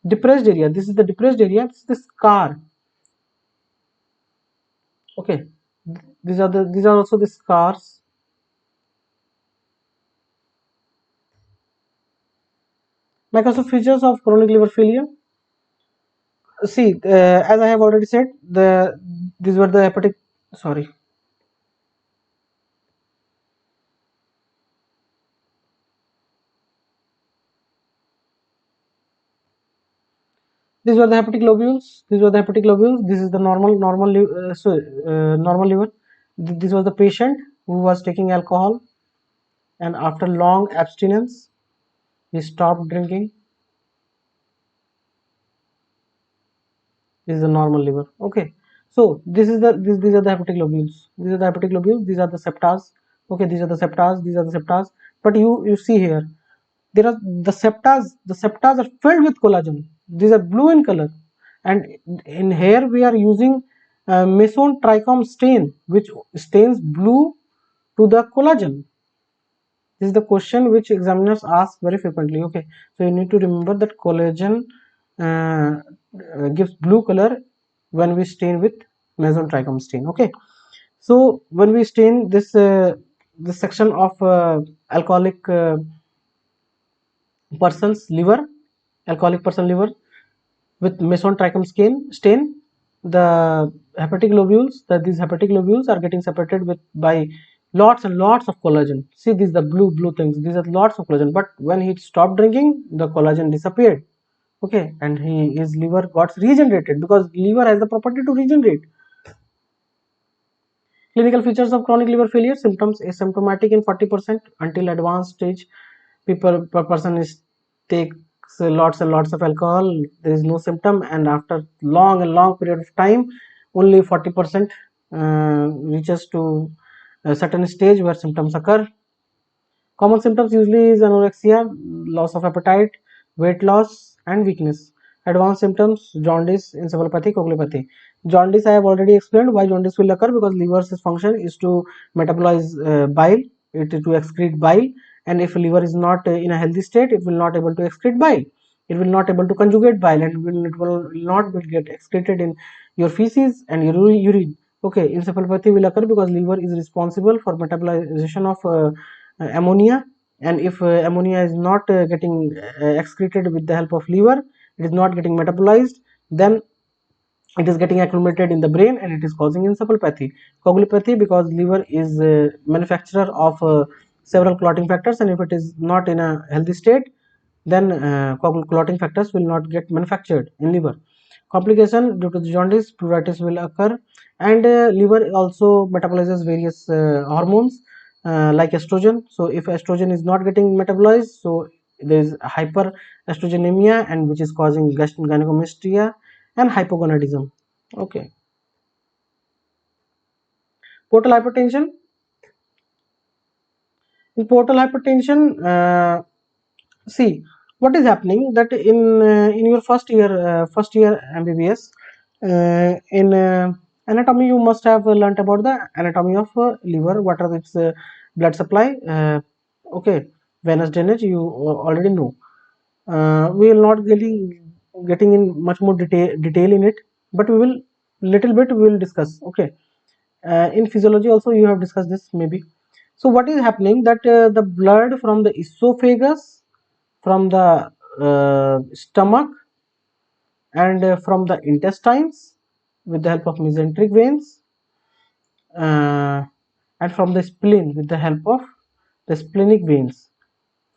depressed area, this is the depressed area, this is the scar. Okay, these are also the scars. Microscopic features of chronic liver failure. See, as I have already said, these were the hepatic, sorry, these were the hepatic lobules. These were the hepatic lobules. This is the normal liver. This was the patient who was taking alcohol, and after long abstinence, he stopped drinking. This is the normal liver. Okay, so these are the hepatic lobules. These are the hepatic lobules. These are the septas. Okay, these are the septas. These are the septas. But you see here, there are the septas. The septas are filled with collagen. These are blue in color, and in here we are using meson trichome stain, which stains blue to the collagen. This is the question which examiners ask very frequently. Okay, so you need to remember that collagen gives blue color when we stain with meson trichome stain. Okay, so when we stain this section of alcoholic person's liver, alcoholic person liver with meson trichome stain, the hepatic lobules, these hepatic lobules are getting separated with by lots and lots of collagen. See, these are the blue things, these are lots of collagen, but when he stopped drinking, the collagen disappeared. Okay, and his liver got regenerated, because liver has the property to regenerate. Clinical features of chronic liver failure: symptoms asymptomatic in 40% until advanced stage. Person is takes lots and lots of alcohol, there is no symptom, and after long period of time, only 40% reaches to a certain stage where symptoms occur. Common symptoms usually is anorexia, loss of appetite, weight loss, and weakness. Advanced symptoms: jaundice, encephalopathy, coagulopathy. Jaundice I have already explained why jaundice will occur, because liver's function is to metabolize bile, it is to excrete bile, and if liver is not in a healthy state, it will not able to excrete bile. It will not able to conjugate bile, and it will not will get excreted in your feces and your urine. Okay, encephalopathy will occur because liver is responsible for metabolization of ammonia, and if ammonia is not getting excreted with the help of liver, it is not getting metabolized, then it is getting accumulated in the brain and it is causing encephalopathy. Coagulopathy, because liver is manufacturer of several clotting factors, and if it is not in a healthy state, then clotting factors will not get manufactured in liver. Complication due to the jaundice: pruritus will occur, and liver also metabolizes various hormones like estrogen. So if estrogen is not getting metabolized, so there is hyperestrogenemia, and which is causing gynecomastia and hypogonadism. Okay. Portal hypertension. In portal hypertension, see what is happening, that in your first year MBBS, in anatomy you must have learnt about the anatomy of liver, what are its blood supply. Okay, venous drainage you already know. We will not getting in much more detail in it, but we will little bit we will discuss. Okay. In physiology also you have discussed this maybe. So what is happening, that the blood from the esophagus, from the stomach, and from the intestines with the help of mesenteric veins, uh, and from the spleen with the help of the splenic veins,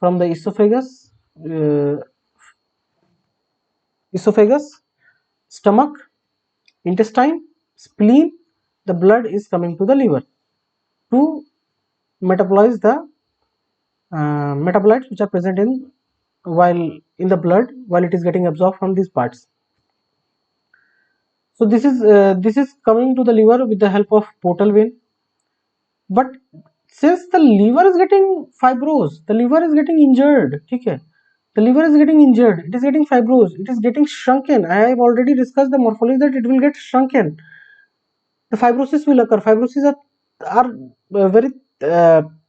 from the uh, esophagus, stomach, intestine, spleen, the blood is coming to the liver to metabolize the metabolites which are present in while in the blood while it is getting absorbed from these parts. So this is coming to the liver with the help of portal vein. But since the liver is getting fibrosed, the liver is getting injured, okay, the liver is getting injured, it is getting fibrosed, it is getting shrunken. I have already discussed the morphology that it will get shrunken. The fibrosis will occur. Fibroses are very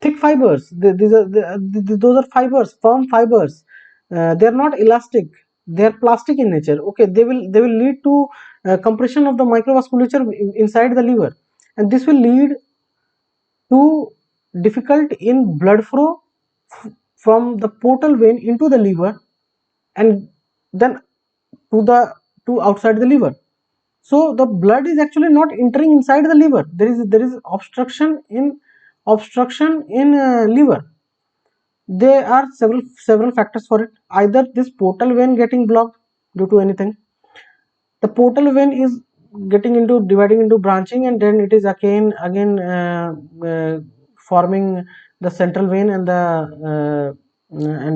thick fibers. Those are fibers, firm fibers. They are not elastic. They are plastic in nature. Okay, they will lead to compression of the microvasculature inside the liver, and this will lead to difficult in blood flow from the portal vein into the liver, and then to the to outside the liver. So the blood is actually not entering inside the liver. There is obstruction in liver. There are several factors for it. Either this portal vein getting blocked due to anything, the portal vein is getting into dividing into branching, and then it is again forming the central vein, and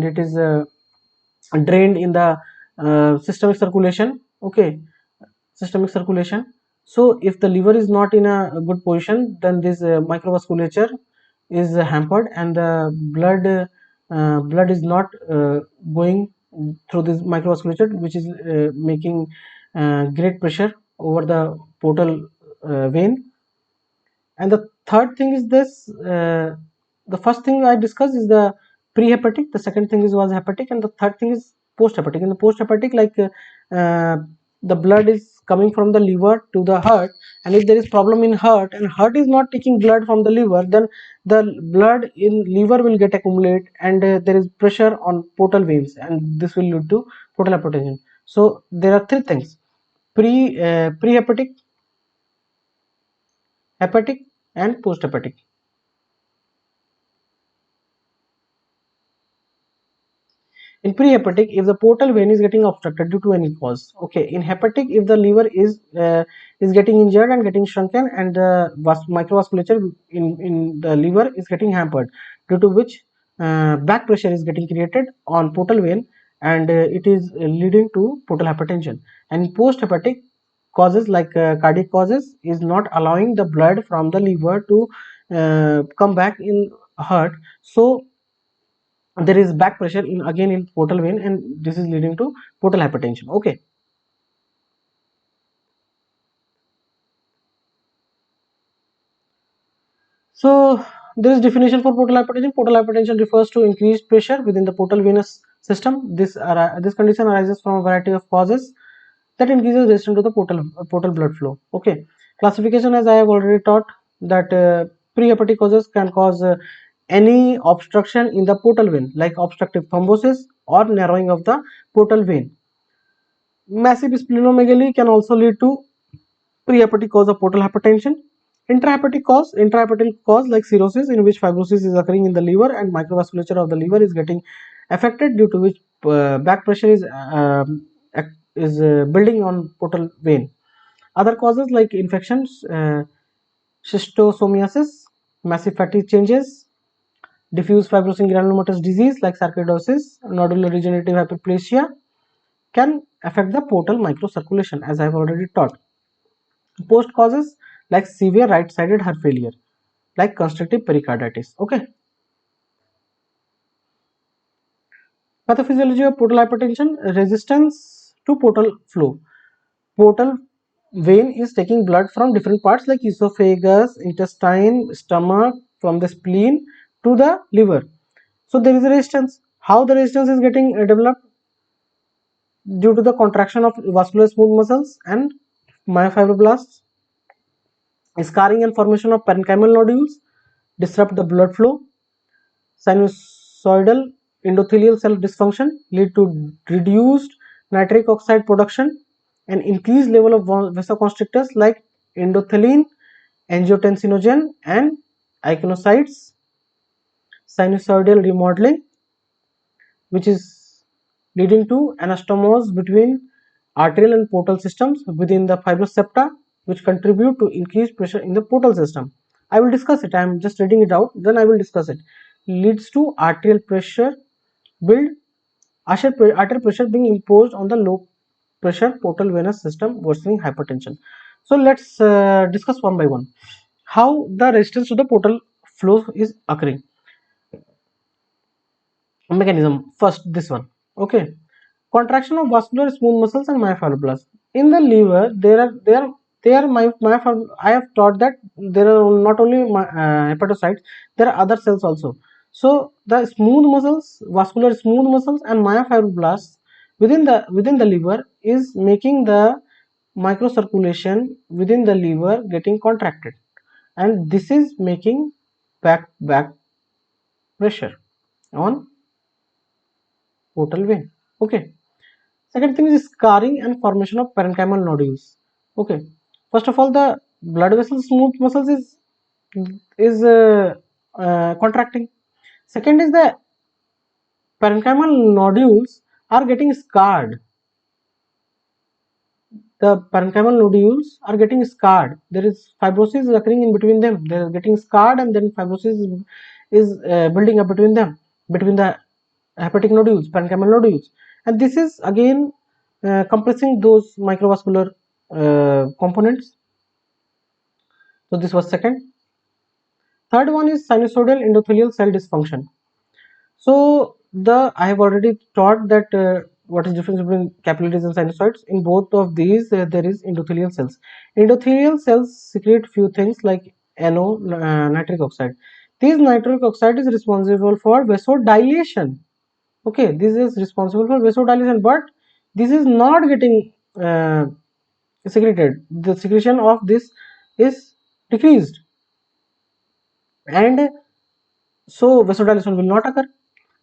it is drained in the systemic circulation. Okay, systemic circulation. So if the liver is not in a good position, then this microvasculature is hampered, and the blood is not going through this microvasculature, which is making great pressure over the portal vein. And the third thing is this, the first thing I discussed is the pre-hepatic, the second thing is was hepatic, and the third thing is post-hepatic. In the post-hepatic, like the blood is coming from the liver to the heart, and if there is problem in heart and heart is not taking blood from the liver, then the blood in liver will get accumulate, and there is pressure on portal veins, and this will lead to portal hypertension. So there are three things: pre-hepatic, hepatic, and post-hepatic. In pre-hepatic, if the portal vein is getting obstructed due to any cause. Okay. In hepatic, if the liver is getting injured and getting shrunken, and the microvasculature in the liver is getting hampered, due to which back pressure is getting created on portal vein, and it is leading to portal hypertension. And post-hepatic causes, like cardiac causes, is not allowing the blood from the liver to come back in heart. So there is back pressure in again in portal vein, and this is leading to portal hypertension. Okay. So there is definition for portal hypertension. Portal hypertension refers to increased pressure within the portal venous system. This condition arises from a variety of causes that increases resistance to the portal blood flow. Okay. Classification, as I have already taught, that pre-hepatic causes can cause any obstruction in the portal vein, like obstructive thrombosis or narrowing of the portal vein. Massive splenomegaly can also lead to prehepatic cause of portal hypertension. Intrahepatic cause like cirrhosis, in which fibrosis is occurring in the liver and microvasculature of the liver is getting affected, due to which back pressure is building on portal vein. Other causes like infections, schistosomiasis, massive fatty changes, Diffuse fibrosing granulomatous disease like sarcoidosis, nodular regenerative hyperplasia can affect the portal microcirculation, as I have already taught. Post causes like severe right-sided heart failure, like constrictive pericarditis. Okay. Pathophysiology of portal hypertension: resistance to portal flow. Portal vein is taking blood from different parts like esophagus, intestine, stomach, from the spleen to the liver. So there is a resistance. How the resistance is getting developed? Due to the contraction of vascular smooth muscles and myofibroblasts. Scarring and formation of parenchymal nodules disrupt the blood flow. Sinusoidal endothelial cell dysfunction lead to reduced nitric oxide production and increased level of vasoconstrictors like endothelin, angiotensinogen and ichnocytes. Sinusoidal remodeling, which is leading to anastomose between arterial and portal systems within the fibrous septa, which contribute to increased pressure in the portal system. I will discuss it. I am just reading it out, then I will discuss it. Leads to arterial pressure build, arterial pressure being imposed on the low pressure portal venous system, worsening hypertension. So let's discuss one by one how the resistance to the portal flow is occurring. Mechanism. First, this one. Okay. Contraction of vascular smooth muscles and myofibroblasts. In the liver, I have taught that there are not only hepatocytes, there are other cells also. So the smooth muscles, vascular smooth muscles and myofibroblasts within the liver is making the microcirculation within the liver getting contracted, and this is making back pressure on portal vein. Okay. Second thing is scarring and formation of parenchymal nodules. Okay. First of all, the blood vessel smooth muscles is contracting. Second is the parenchymal nodules are getting scarred. The parenchymal nodules are getting scarred. There is fibrosis occurring in between them. They are getting scarred, and then fibrosis is building up between them, between the hepatic nodules, parenchymal nodules, and this is again compressing those microvascular components. So this was second. Third one is sinusoidal endothelial cell dysfunction. So I have already taught that what is difference between capillaries and sinusoids. In both of these, there is endothelial cells. Endothelial cells secrete few things like NO, nitric oxide. This nitric oxide is responsible for vasodilation. Okay, this is responsible for vasodilation, but this is not getting secreted. The secretion of this is decreased, and so vasodilation will not occur.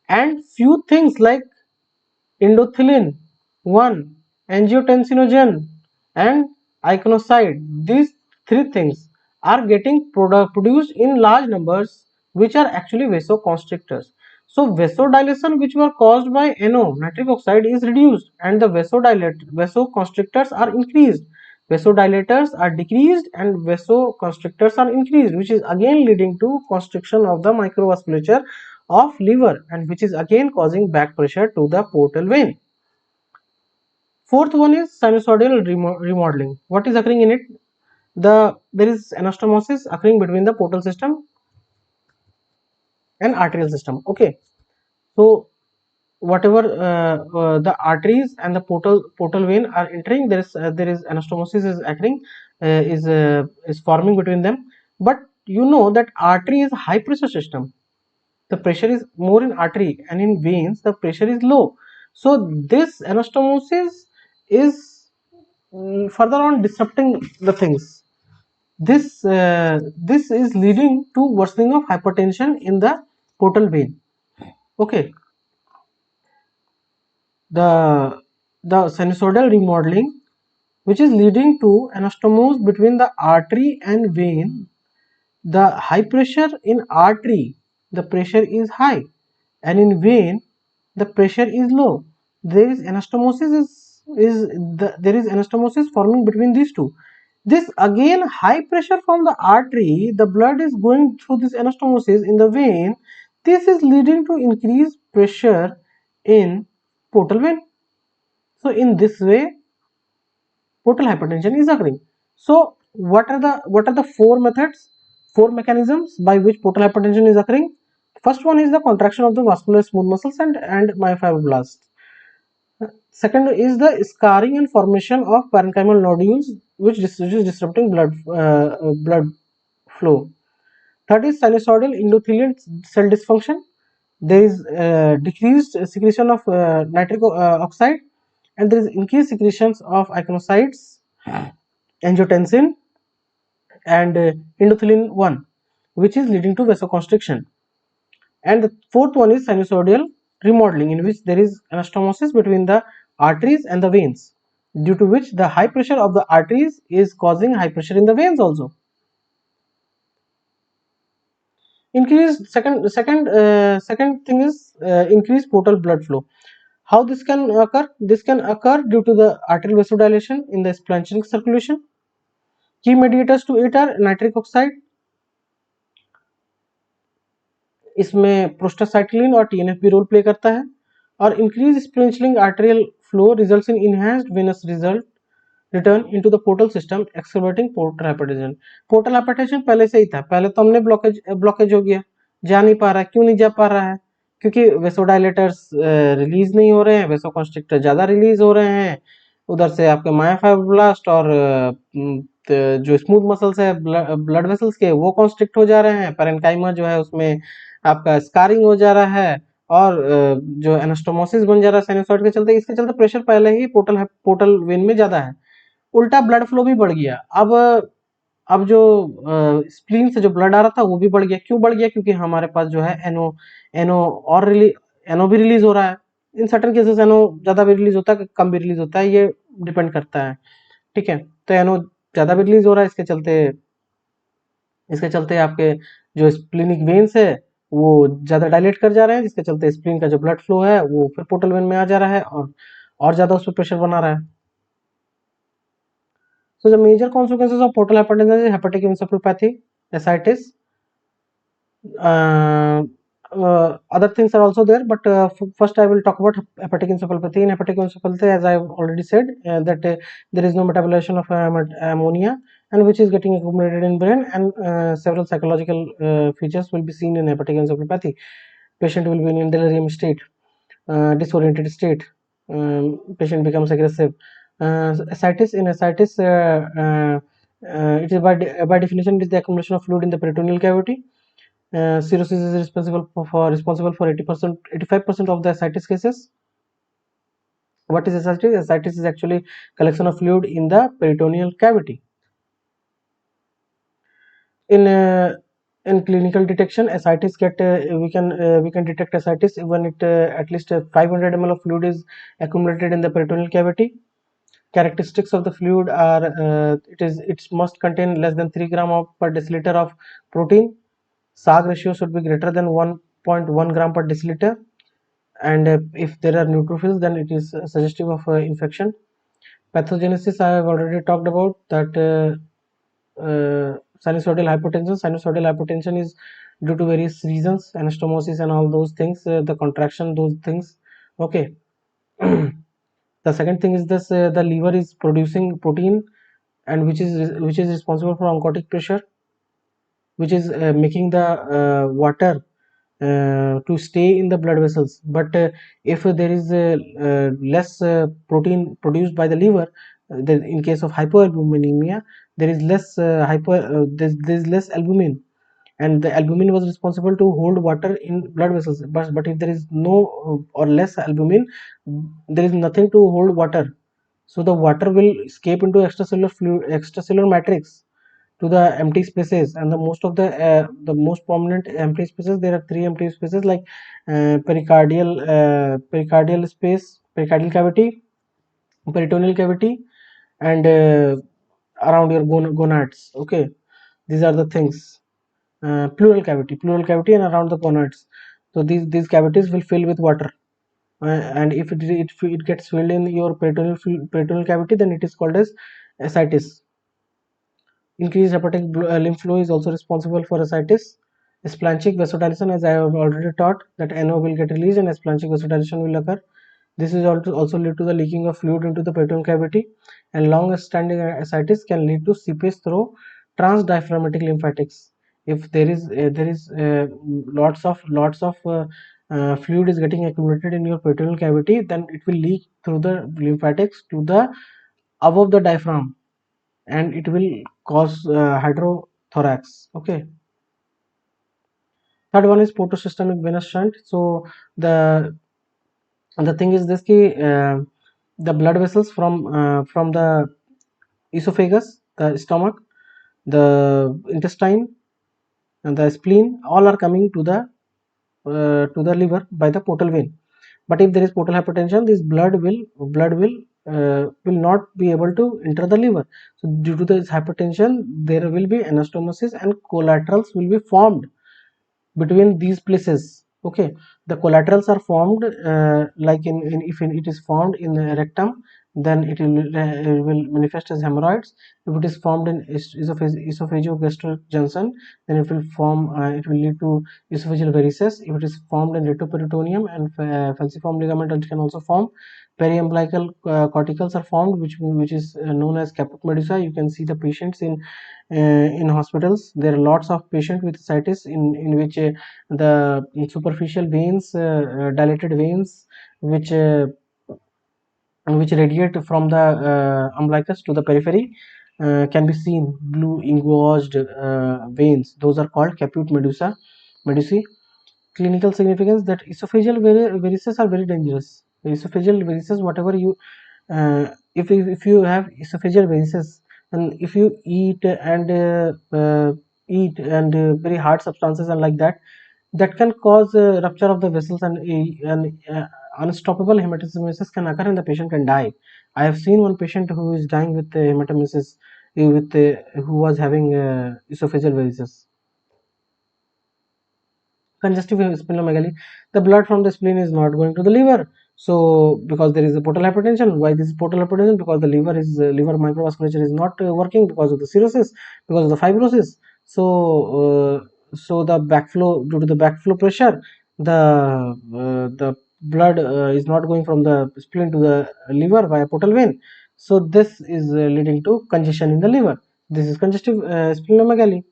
And few things like endothelin 1, angiotensinogen and ichnocyte, these three things are getting produced in large numbers, which are actually vasoconstrictors. So vasodilation which were caused by NO, nitric oxide, is reduced, and the vasoconstrictors are increased. Vasodilators are decreased and vasoconstrictors are increased, which is again leading to constriction of the microvasculature of liver, and which is again causing back pressure to the portal vein. Fourth one is sinusoidal remodeling. What is occurring in it? There is anastomosis occurring between the portal system and arterial system. Okay, so whatever the arteries and the portal vein are entering, there is anastomosis is occurring, is forming between them. But you know that artery is high pressure system. The pressure is more in artery, and in veins the pressure is low. So this anastomosis is further on disrupting the things. This is leading to worsening of hypertension in the portal vein. Okay, the sinusoidal remodeling, which is leading to anastomose between the artery and vein. The high pressure in artery, the pressure is high, and in vein the pressure is low. There is anastomosis there is anastomosis forming between these two. This again, high pressure from the artery, the blood is going through this anastomosis in the vein. This is leading to increased pressure in portal vein. So in this way, portal hypertension is occurring. So what are the four methods, four mechanisms by which portal hypertension is occurring? First one is the contraction of the vascular smooth muscles and myofibroblasts. Second is the scarring and formation of parenchymal nodules, which is disrupting blood flow. Third is sinusoidal endothelial cell dysfunction. There is decreased secretion of nitric oxide, and there is increased secretions of iconocytes, angiotensin, and endothelin 1, which is leading to vasoconstriction. And the fourth one is sinusoidal remodeling, in which there is anastomosis between the arteries and the veins, due to which the high pressure of the arteries is causing high pressure in the veins also. Second thing is increased portal blood flow. How this can occur? This can occur due to the arterial vasodilation in the splanchnic circulation. Key mediators to it are nitric oxide, इसमें prostacyclin और TNF भी role play करता है, और increase splanchnic arterial flow results in enhanced venous result return into the portal system accelerating portal hypertension. Portal hypertension पहले से ही था, पहले तो हमने ब्लॉकेज हो गया, जा नहीं पा रहा है. क्यों नहीं जा पा रहा है? क्योंकि वेसोडाइलेटर्स रिलीज नहीं हो रहे हैं, वेसोकॉन्स्ट्रिक्टर ज्यादा रिलीज हो रहे हैं, उधर से आपके मायोफाइब्रोब्लास्ट और जो स्मूथ मसल्स है ब्लड वेसल्स के वो कॉन्स्ट्रिक्ट हो जा रहे हैं, पैरेन्काइमा जो है उसमें आपका स्कारिंग हो जा रहा है, और जो एनास्टोमोसिस बन जा रहा है साइनोसॉइड के चलते. इसके चलते प्रेशर पहले ही पोर्टल वेन में ज्यादा है, उल्टा ब्लड फ्लो भी बढ़ गया. अब जो स्प्लीन से जो ब्लड आ रहा था वो भी बढ़ गया. क्यों बढ़ गया? क्योंकि हमारे पास जो है एनो भी रिलीज हो रहा है. इन सर्टन केसेस एनो ज्यादा भी रिलीज होता है, कम भी रिलीज होता है, ये डिपेंड करता है. ठीक है, तो एनो ज्यादा भी रिलीज हो रहा है, इसके चलते आपके जो स्प्लिनिक वेन्स है वो ज्यादा डायलेट कर जा रहे हैं, जिसके चलते स्प्लिन का जो ब्लड फ्लो है वो फिर पोर्टल वेन में आ जा रहा है और ज्यादा उस पर प्रेशर बना रहा है. So the major consequences of portal hypertension is hepatic encephalopathy, ascites. Other things are also there, but first I will talk about hepatic encephalopathy. In hepatic encephalopathy, as I have already said, that there is no metabolization of ammonia, and which is getting accumulated in brain, and several psychological features will be seen in hepatic encephalopathy. Patient will be in delirium state, disoriented state. Patient becomes aggressive. Ascites, in ascites, it is by definition it is the accumulation of fluid in the peritoneal cavity. Cirrhosis is responsible for 80%, 85% of the ascites cases. What is ascites? Ascites is actually collection of fluid in the peritoneal cavity. In clinical detection, ascites we can detect ascites when it at least 500 ml of fluid is accumulated in the peritoneal cavity. Characteristics of the fluid are it must contain less than 3 gram per deciliter of protein. SAG ratio should be greater than 1.1 gram per deciliter, and if there are neutrophils, then it is suggestive of infection. Pathogenesis I have already talked about, that sinusoidal hypertension. Sinusoidal hypertension is due to various reasons, anastomosis and all those things, the contraction, those things. Okay. The second thing is this: the liver is producing protein, and which is responsible for oncotic pressure, which is making the water to stay in the blood vessels. But if there is less protein produced by the liver, then in case of hypoalbuminemia, there is less there is less albumin, and the albumin was responsible to hold water in blood vessels. But if there is no or less albumin, there is nothing to hold water, so the water will escape into extracellular matrix to the empty spaces. And the most prominent empty spaces, there are three empty spaces, like pericardial space, pericardial cavity, peritoneal cavity, and around your gonads. Okay, these are the things. Pleural cavity and around the gonads. So these cavities will fill with water, and if it gets filled in your peritoneal cavity, then it is called as ascites. Increased hepatic lymph flow is also responsible for ascites. Splanchnic vasodilation, as I have already taught, that NO will get released and splanchnic vasodilation will occur. This is also lead to the leaking of fluid into the peritoneal cavity, and long-standing ascites can lead to seepage through transdiaphragmatic lymphatics. If there is lots of fluid is getting accumulated in your peritoneal cavity, then it will leak through the lymphatics to the above the diaphragm, and it will cause hydrothorax. Okay. Third one is portosystemic venous shunt. So the thing is this ki the blood vessels from the esophagus, the stomach, the intestine, and the spleen, all are coming to the liver by the portal vein. But if there is portal hypertension, this blood will not be able to enter the liver. So due to this hypertension, there will be anastomosis and collaterals will be formed between these places. Okay, the collaterals are formed like if it is formed in the rectum, then it will manifest as hemorrhoids. If it is formed in esophageogastric junction, then it will lead to esophageal varices. If it is formed in retroperitoneum and falciform ligament, it can also form. Periumbilical corticals are formed, which is known as caput medusa. You can see the patients in hospitals. There are lots of patients with ascites in which the superficial veins, dilated veins, which radiate from the umbilicus to the periphery, can be seen. Blue engorged veins, those are called caput medusae. Clinical significance, that esophageal varices are very dangerous. Esophageal varices, whatever you if you have esophageal varices, and if you eat and very hard substances and like that, that can cause rupture of the vessels, and unstoppable hematemesis can occur and the patient can die. I have seen one patient who is dying with hematemesis, who was having esophageal varices. Congestive splenomegaly, the blood from the spleen is not going to the liver. So because there is a portal hypertension. Why this is portal hypertension? Because the liver microvasculature is not working, because of the cirrhosis, because of the fibrosis. So the backflow, due to the backflow pressure, the blood is not going from the spleen to the liver via portal vein. So this is leading to congestion in the liver. This is congestive splenomegaly.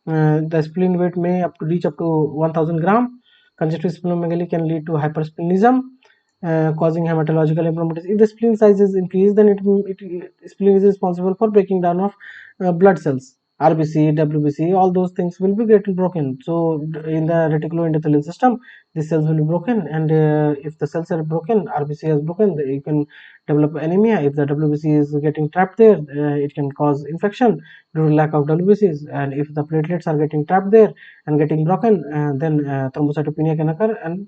The spleen weight may reach up to 1000 gram. Congestive splenomegaly can lead to hypersplenism, causing hematological abnormalities. If the spleen size is increased, then spleen is responsible for breaking down of blood cells. RBC, WBC, all those things will be getting broken. So in the reticuloendothelial system, the cells will be broken, and if the cells are broken, RBC is broken, you can develop anemia. If the WBC is getting trapped there, it can cause infection due to lack of WBCs, and if the platelets are getting trapped there and getting broken, then thrombocytopenia can occur, and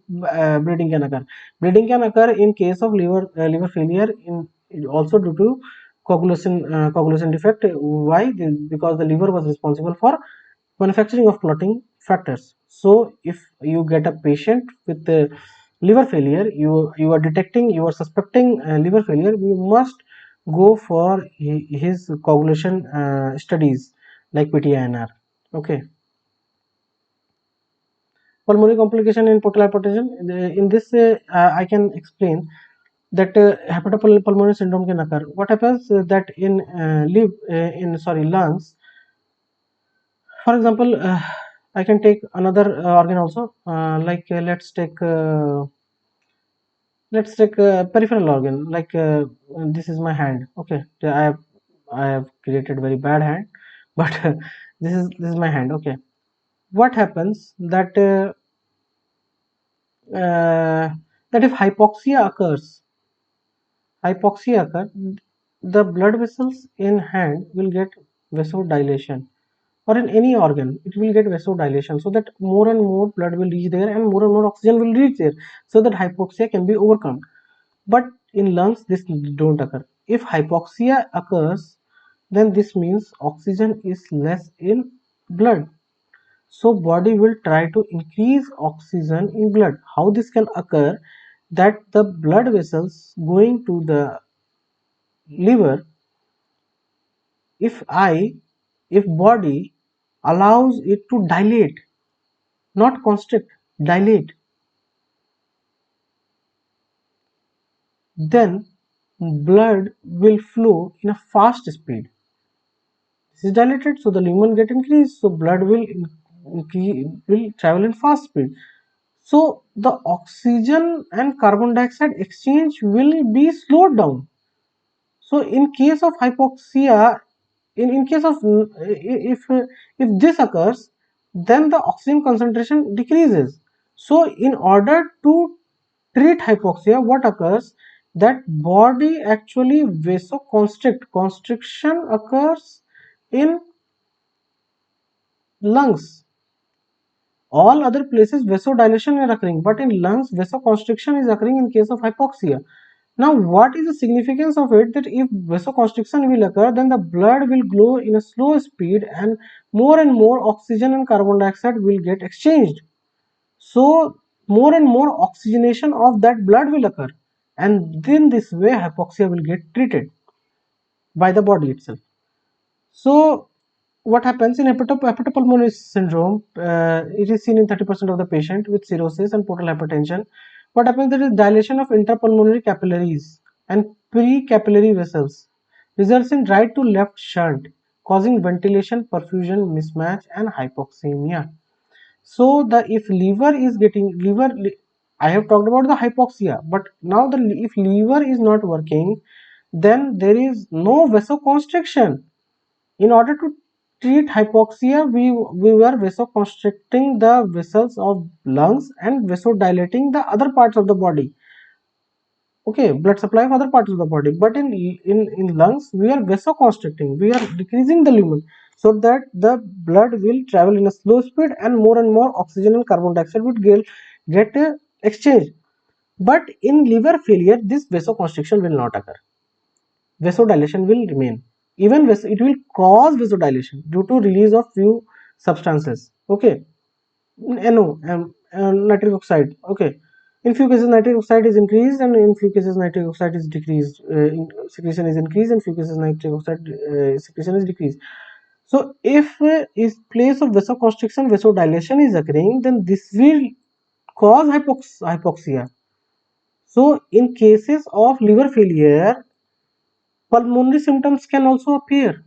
bleeding can occur. Bleeding can occur in case of liver failure, also due to coagulation defect. Why? Because the liver was responsible for manufacturing of clotting factors. So if you get a patient with liver failure, you are detecting, you are suspecting liver failure, you must go for his coagulation studies like PTINR. Okay. Pulmonary complication in portal hypertension. In this, I can explain that hepatopulmonary syndrome can occur. What happens that in lungs, for example, I can take another organ also, like let's take a peripheral organ, like this is my hand. Okay, I have created very bad hand, but this is my hand. Okay, what happens that if hypoxia occurs, the blood vessels in hand will get vasodilation, or in any organ it will get vasodilation, so that more and more blood will reach there and more oxygen will reach there, so that hypoxia can be overcome. But in lungs this don't occur. If hypoxia occurs, then this means oxygen is less in blood, so body will try to increase oxygen in blood. How this can occur? That the blood vessels going to the liver, if body allows it to dilate, not constrict, dilate. Then blood will flow in a fast speed. This is dilated, so the lumen get increased, so blood will travel in fast speed. So the oxygen and carbon dioxide exchange will be slowed down. So in case of hypoxia, in case of if this occurs, then the oxygen concentration decreases. So in order to treat hypoxia, what occurs, that body actually vasoconstrict. Constriction occurs in lungs. All other places vasodilation is occurring, but in lungs vasoconstriction is occurring in case of hypoxia. Now what is the significance of it, that if vasoconstriction will occur, then the blood will flow in a slow speed and more oxygen and carbon dioxide will get exchanged. So more and more oxygenation of that blood will occur, and then this way hypoxia will get treated by the body itself. So what happens in hepatopulmonary syndrome, it is seen in 30% of the patient with cirrhosis and portal hypertension. What happens, there is dilation of intrapulmonary capillaries and pre-capillary vessels, results in right to left shunt, causing ventilation perfusion mismatch and hypoxemia. So the if liver is getting I have talked about the hypoxia, but now if liver is not working, then there is no vasoconstriction. In order to treat hypoxia, we were vasoconstricting the vessels of lungs and vasodilating the other parts of the body. Okay, blood supply of other parts of the body. But in lungs, we are vasoconstricting. We are decreasing the lumen so that the blood will travel in a slow speed and more oxygen and carbon dioxide would get exchanged. But in liver failure, this vasoconstriction will not occur. Vasodilation will remain. Even it will cause vasodilation due to release of few substances. Okay, NO, nitric oxide. Okay, in few cases nitric oxide is increased, and in few cases nitric oxide is decreased. Secretion is increased, and few cases nitric oxide secretion is decreased. So if is place of vasoconstriction, vasodilation is occurring, then this will cause hypoxia. So in cases of liver failure, pulmonary symptoms can also appear.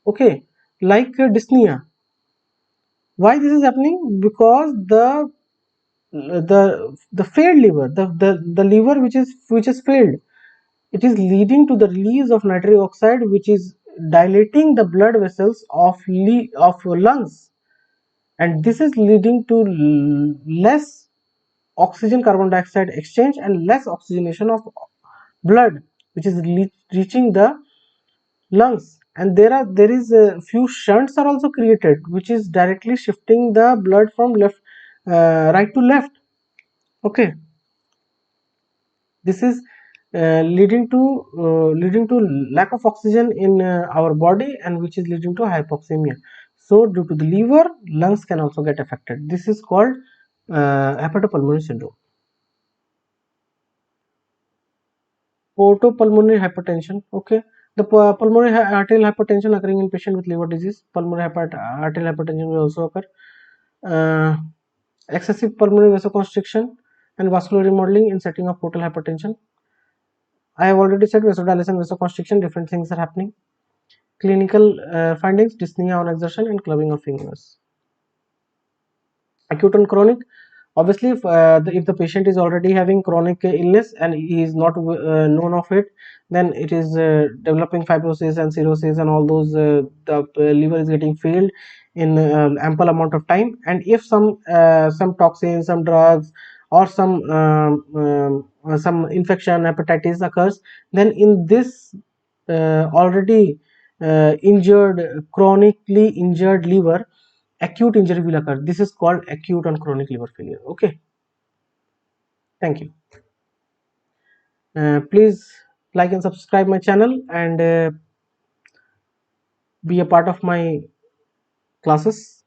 Okay, like dyspnea. Why this is happening? Because the failed liver, the liver which is failed, it is leading to the release of nitric oxide, which is dilating the blood vessels of lungs, and this is leading to less oxygen carbon dioxide exchange and less oxygenation of blood, which is reaching the lungs. And there is a few shunts are also created, which is directly shifting the blood from right to left. Okay, this is leading to lack of oxygen in our body, and which is leading to hypoxemia. So due to the liver, lungs can also get affected. This is called hepatopulmonary syndrome. Portopulmonary hypertension. Okay, the pulmonary arterial hypertension occurring in patient with liver disease. Pulmonary arterial hypertension will also occur. Excessive pulmonary vasoconstriction and vascular remodeling in setting of portal hypertension. I have already said vasodilation, vasoconstriction, different things are happening. Clinical findings: dyspnea on exertion and clubbing of fingers. Acute and chronic. Obviously, if the patient is already having chronic illness and he is not known of it, then it is developing fibrosis and cirrhosis and all those. The liver is getting failed in ample amount of time, and if some toxins, some drugs, or some infection, hepatitis occurs, then in this already chronically injured liver, acute injury will occur. This is called acute and chronic liver failure. Okay, thank you. Please like and subscribe my channel, and be a part of my classes.